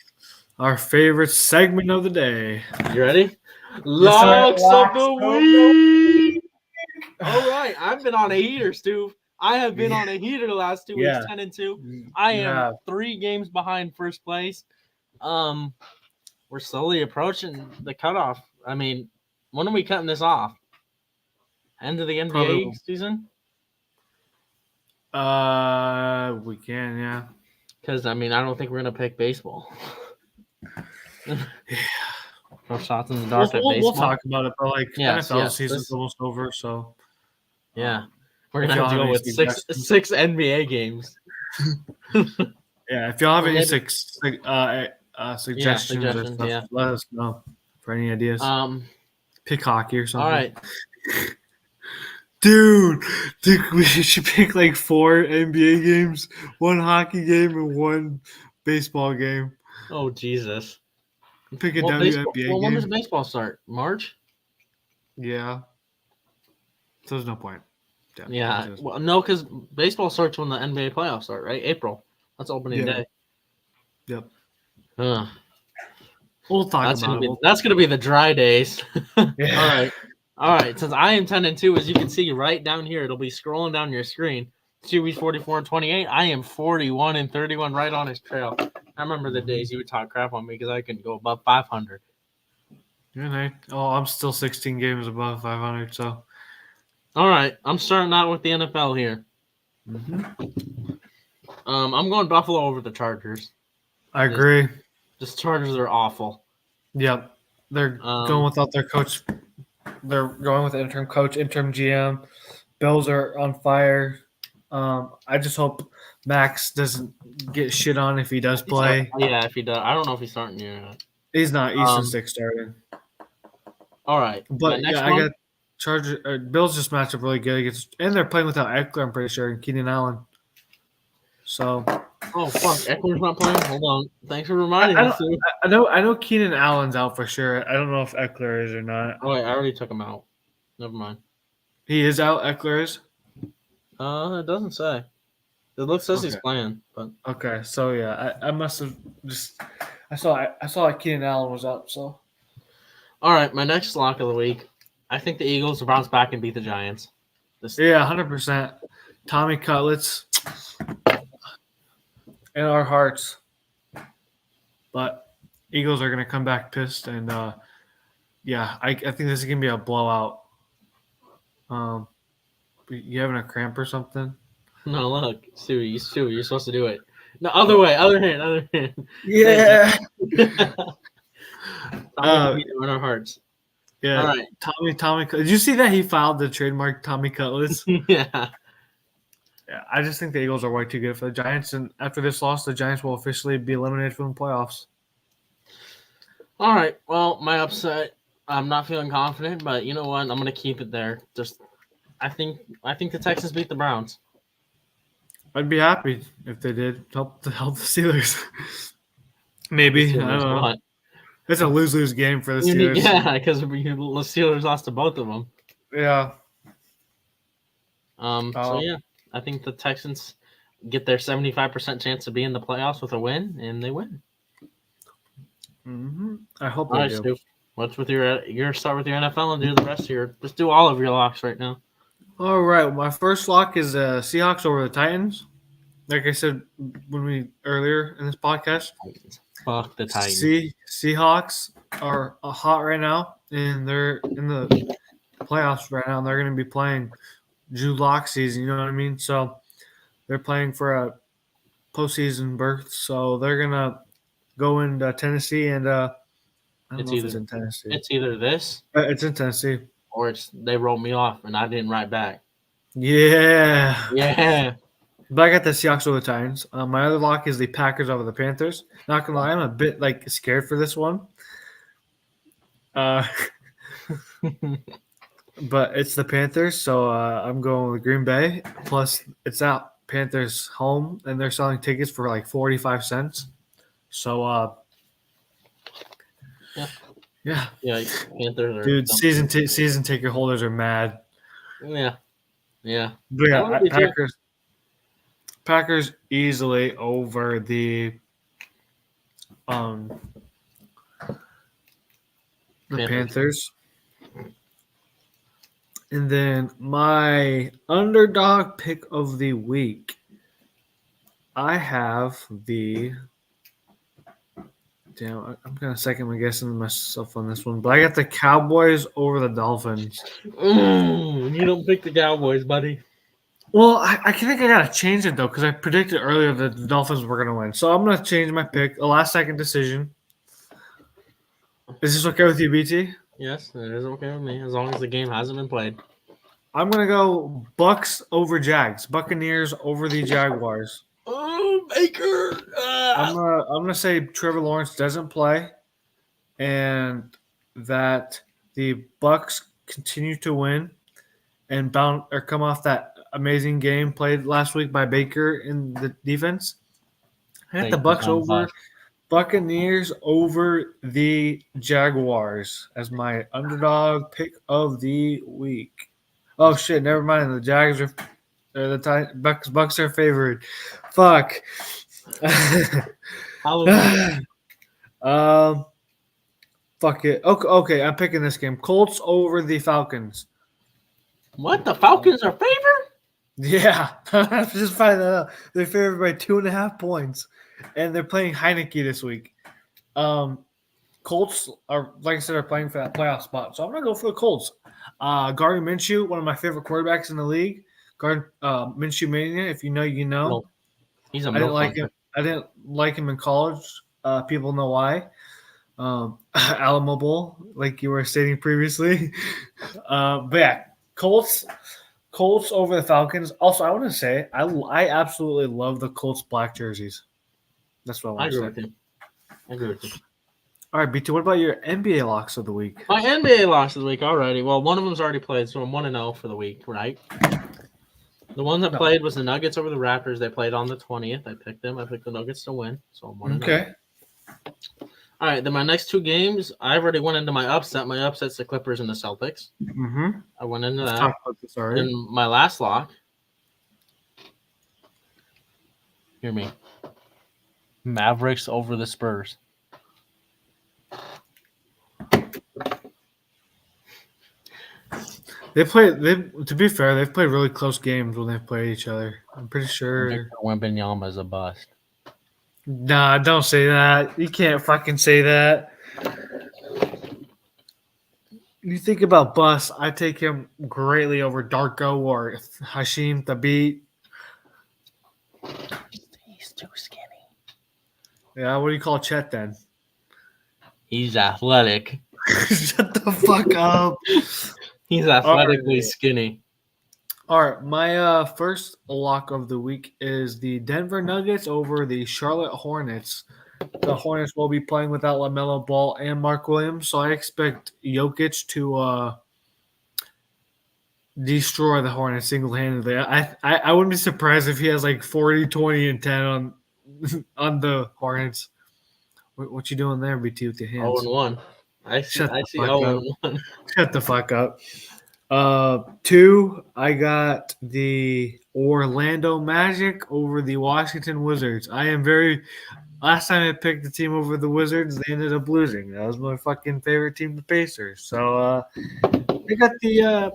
Our favorite segment of the day. You ready? Locks of the week. All right, I've been on a heater, Stu. I have been on a heater the last 2 weeks, 10-2. I am 3 games behind first place. We're slowly approaching the cutoff. I mean, when are we cutting this off? End of the NBA season? We can, yeah. Because I don't think we're gonna pick baseball. No shots in the dark at baseball. We'll talk about it, but NFL season's almost over, so yeah, we're gonna have to go with six NBA games. Yeah, if y'all have any suggestions or stuff, let us know for any ideas. Pick hockey or something. All right. Dude, we should pick 4 NBA games, 1 hockey game, and 1 baseball game. Oh, Jesus. Pick a WNBA game. When does baseball start? March? Yeah. So there's no point. Yeah. Well, no, because baseball starts when the NBA playoffs start, right? April. That's opening day. Yep. Huh. We'll talk about it. That's gonna be the dry days. Yeah. All right. All right. Since I am 10-2, as you can see right down here, it'll be scrolling down your screen. Stewie 44-28. I am 41-31, right on his trail. I remember the days you would talk crap on me because I couldn't go above 500. I'm still 16 games above 500. So. All right. I'm starting out with the NFL here. I'm going Buffalo over the Chargers. I agree. Just Chargers are awful. Yep. They're going without their coach. They're going with the interim coach, interim GM. Bills are on fire. I just hope Max doesn't get shit on if he does play. Yeah, if he does. I don't know if he's starting yet. He's not. Easton Stick starting. All right. But yeah, I got Chargers. Bills just match up really good against, and they're playing without Eckler, I'm pretty sure, and Keenan Allen. So. Oh fuck! Eckler's not playing. Hold on. Thanks for reminding me. I know Keenan Allen's out for sure. I don't know if Eckler is or not. Oh wait, I already took him out. Never mind. He is out. Eckler is. It doesn't say. It looks as he's playing, but okay. So yeah, I must have just. I saw Keenan Allen was out. So. All right, my next lock of the week. I think the Eagles will bounce back and beat the Giants. Yeah, 100%. Tommy Cutlets in our hearts. But Eagles are going to come back pissed. And, yeah, I think this is going to be a blowout. You having a cramp or something? No, look. Stewie, you're supposed to do it. No, other way. Other hand. Yeah. In our hearts. Yeah. All right. Tommy. Did you see that he filed the trademark Tommy Cutlets? Yeah. Yeah, I just think the Eagles are way too good for the Giants, and after this loss, the Giants will officially be eliminated from the playoffs. All right. Well, my upset, I'm not feeling confident, but you know what? I'm going to keep it there. I think the Texans beat the Browns. I'd be happy if they did help the Steelers. Maybe. I don't know. What? It's a lose-lose game for the Steelers. Yeah, because the Steelers lost to both of them. Yeah. So yeah, I think the Texans get their 75% chance to be in the playoffs with a win, and they win. I hope they do. Stu, what's with your start with your NFL and do the rest of your. Just do all of your locks right now. All right, my first lock is Seahawks over the Titans. Like I said earlier in this podcast. Fuck the Titans. Seahawks are hot right now, and they're in the playoffs right now. And they're going to be playing Drew Lock season. You know what I mean? So they're playing for a postseason berth. So they're going to go into Tennessee, and I don't know if it's in Tennessee. It's either this. It's in Tennessee. Or they rolled me off, and I didn't write back. Yeah. Yeah. But I got the Seahawks over the Titans. My other lock is the Packers over the Panthers. Not gonna lie, I'm a bit scared for this one. But it's the Panthers, so I'm going with Green Bay. Plus, it's at Panthers home, and they're selling tickets for 45 cents. So, yeah. Panthers are. Dude, season ticket holders are mad. Yeah. But yeah, Packers easily over the Panthers. And then my underdog pick of the week, I have the. Damn, I'm kind of second guessing myself on this one, but I got the Cowboys over the Dolphins. You don't pick the Cowboys, buddy. Well, I think I got to change it, though, because I predicted earlier that the Dolphins were going to win. So I'm going to change my pick, a last-second decision. Is this okay with you, BT? Yes, it is okay with me, as long as the game hasn't been played. I'm going to go Bucks over Jags. Buccaneers over the Jaguars. Oh, Baker! I'm gonna say Trevor Lawrence doesn't play, and that the Bucks continue to win and come off that amazing game played last week by Baker in the defense. I got the Bucks over Buccaneers over the Jaguars as my underdog pick of the week. Oh shit! Never mind. The Jags are Bucks are favored. Fuck. Hallelujah. um. Fuck it. Okay. Okay. I'm picking this game. Colts over the Falcons. What? The Falcons are favored? Yeah. Just find that out. They're favored by 2.5 points, and they're playing Heineke this week. Colts are, like I said, are playing for that playoff spot. So I'm gonna go for the Colts. Gardner Minshew, one of my favorite quarterbacks in the league. Minshew Mania, if you know, you know. No. He's a I didn't milk like him. I didn't like him in college. People know why. Alamo Bowl, like you were stating previously. But yeah, Colts over the Falcons. Also, I want to say I absolutely love the Colts black jerseys. That's what I I want to agree say. with you. I agree with you. All right, BT. What about your NBA locks of the week? My NBA lost this week already. Well, one of them's already played, so I'm 1-0 for the week, right? The one that played was the Nuggets over the Raptors. They played on the 20th. I picked them. I picked the Nuggets to win, so I'm 1-0. Okay. All right, then my next two games, I already went into my upset. My upset's the Clippers and the Celtics. Mm-hmm. I went into that. Talk about this already. And my last lock, hear me, Mavericks over the Spurs. To be fair, they've played really close games when they've played each other. I'm pretty sure. Victor Wembanyama is a bust. Nah, don't say that. You can't fucking say that. You think about Bus, I take him greatly over Darko or Hashim Thabit. He's too skinny. Yeah, what do you call Chet then? He's athletic. Shut the fuck up. He's athletically skinny. All right, my first lock of the week is the Denver Nuggets over the Charlotte Hornets. The Hornets will be playing without LaMelo Ball and Mark Williams, so I expect Jokic to destroy the Hornets single-handedly. I wouldn't be surprised if he has like 40, 20, and 10 on the Hornets. What you doing there, BT, with your hands? 0-1. I see 0-1. Shut the fuck up. 2, I got the Orlando Magic over the Washington Wizards. Last time I picked the team over the Wizards, they ended up losing. That was my fucking favorite team, the Pacers. So I got the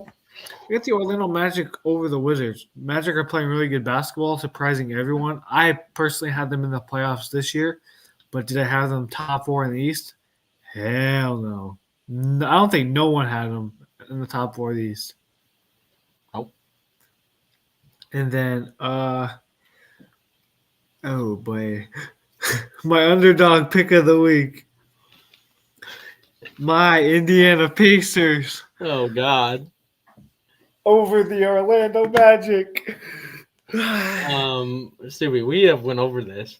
Orlando Magic over the Wizards. Magic are playing really good basketball, surprising everyone. I personally had them in the playoffs this year, but did I have them top 4 in the East? Hell no. I don't think no one had them in the top 4 of the East. Nope. And then, oh boy. My underdog pick of the week. My Indiana Pacers. Oh, God. Over the Orlando Magic. Stevie, we have went over this.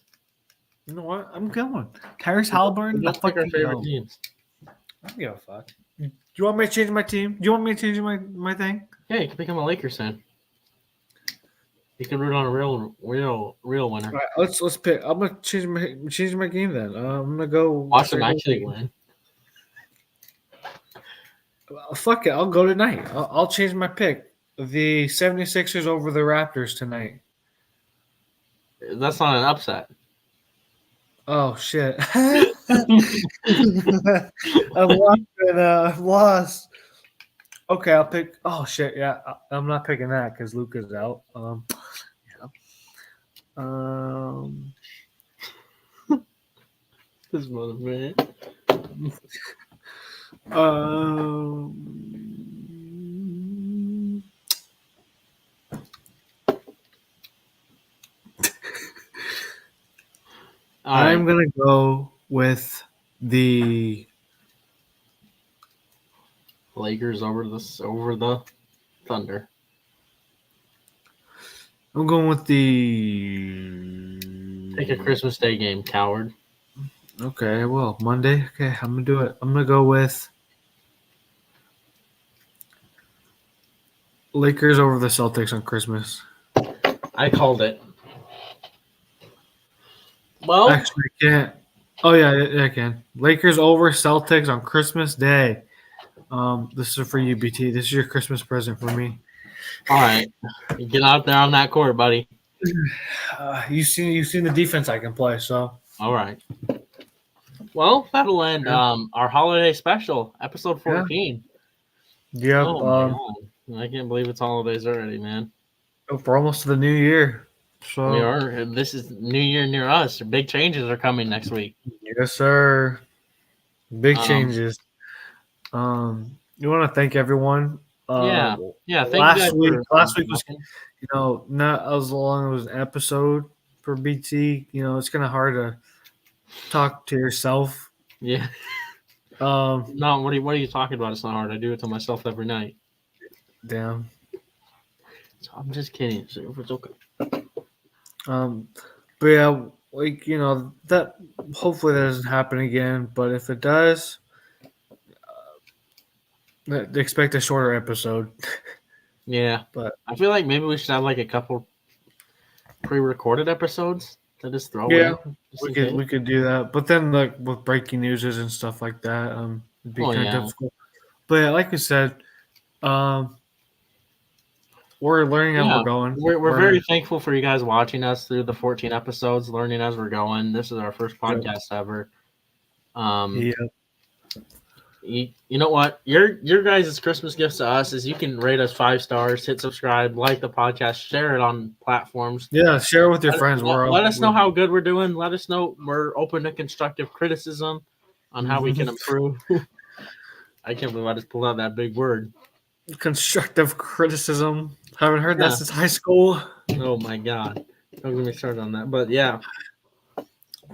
You know what? I'm going. Tyrese Halliburton. Let's pick our favorite teams. I don't give a fuck. Do you want me to change my team? Do you want me to change my thing? Yeah, you can become a Lakers fan. You can root on a real winner. All right, let's pick. I'm gonna change my game then. I'm gonna go. Watch them actually win. Fuck it. I'll go tonight. I'll change my pick. The 76ers over the Raptors tonight. That's not an upset. Oh shit! I've lost. Okay, I'll pick. Oh shit! Yeah, I'm not picking that because Luka's out. This mother man. I'm gonna go with the Lakers over the Thunder. I'm going with the Take a Christmas Day game, coward. Okay, well, Monday. Okay, I'm gonna do it. I'm gonna go with Lakers over the Celtics on Christmas. I called it. Well, actually, I can't. Oh yeah, I can. Lakers over Celtics on Christmas Day. This is for you, BT. This is your Christmas present for me. All right, get out there on that court, buddy. You've seen the defense I can play. So All right. Well, that'll end yeah, our holiday special, episode yeah, 14. yep. Oh my god, I can't believe it's holidays already, man. We're almost to the new year. We So are. This is New Year near us. Big changes are coming next week. yes, sir. Big Um, changes. You want to thank everyone. yeah, yeah. Thank you guys Last week, for last week was watching. not as long as an episode for BT. It's kind of hard to talk to yourself. Yeah. Um, No, what are you talking about? It's not hard. I do it to myself every night. damn. So I'm just kidding. So it's okay. But yeah, that hopefully that doesn't happen again. But if it does, expect a shorter episode. Yeah, But I feel like maybe we should have like a couple pre-recorded episodes to just throw yeah, in, just we in could case. we could do that. But then like with breaking newses and stuff like that, it'd be Oh kind of yeah, difficult. But yeah, like I said, um, we're learning as we're yeah. going. We're very thankful for you guys watching us through the 14 episodes, learning as we're going. This is our first Yeah. podcast ever. Um, Yeah. you know what? Your guys' Christmas gifts to us is you can rate us 5 stars, hit subscribe, like the podcast, share it on platforms. Yeah, share it with your friends. Let us know how good we're doing. Let us know we're open to constructive criticism on how we can improve. I can't believe I just pulled out that big word. constructive criticism. Haven't heard Yeah. that since high school. Oh my god. Don't get me started on that. But yeah.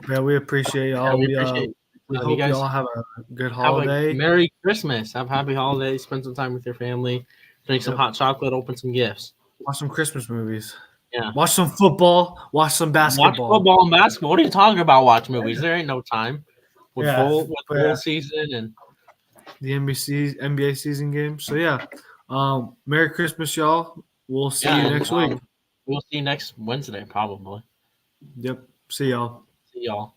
Yeah, we appreciate y'all. Yeah, we appreciate we you hope guys y'all have a good have a holiday. Merry Christmas. Have happy holidays. Spend some time with your family. Drink some hot chocolate. Open some gifts. Watch some Christmas movies. Yeah. Watch some football. Watch some basketball. Watch football and basketball. What are you talking about? Watch movies. There ain't no time. With full season and the NBA season game. So yeah, Merry Christmas, y'all. We'll see you next week. We'll see you next Wednesday, probably. Yep. See y'all. See y'all.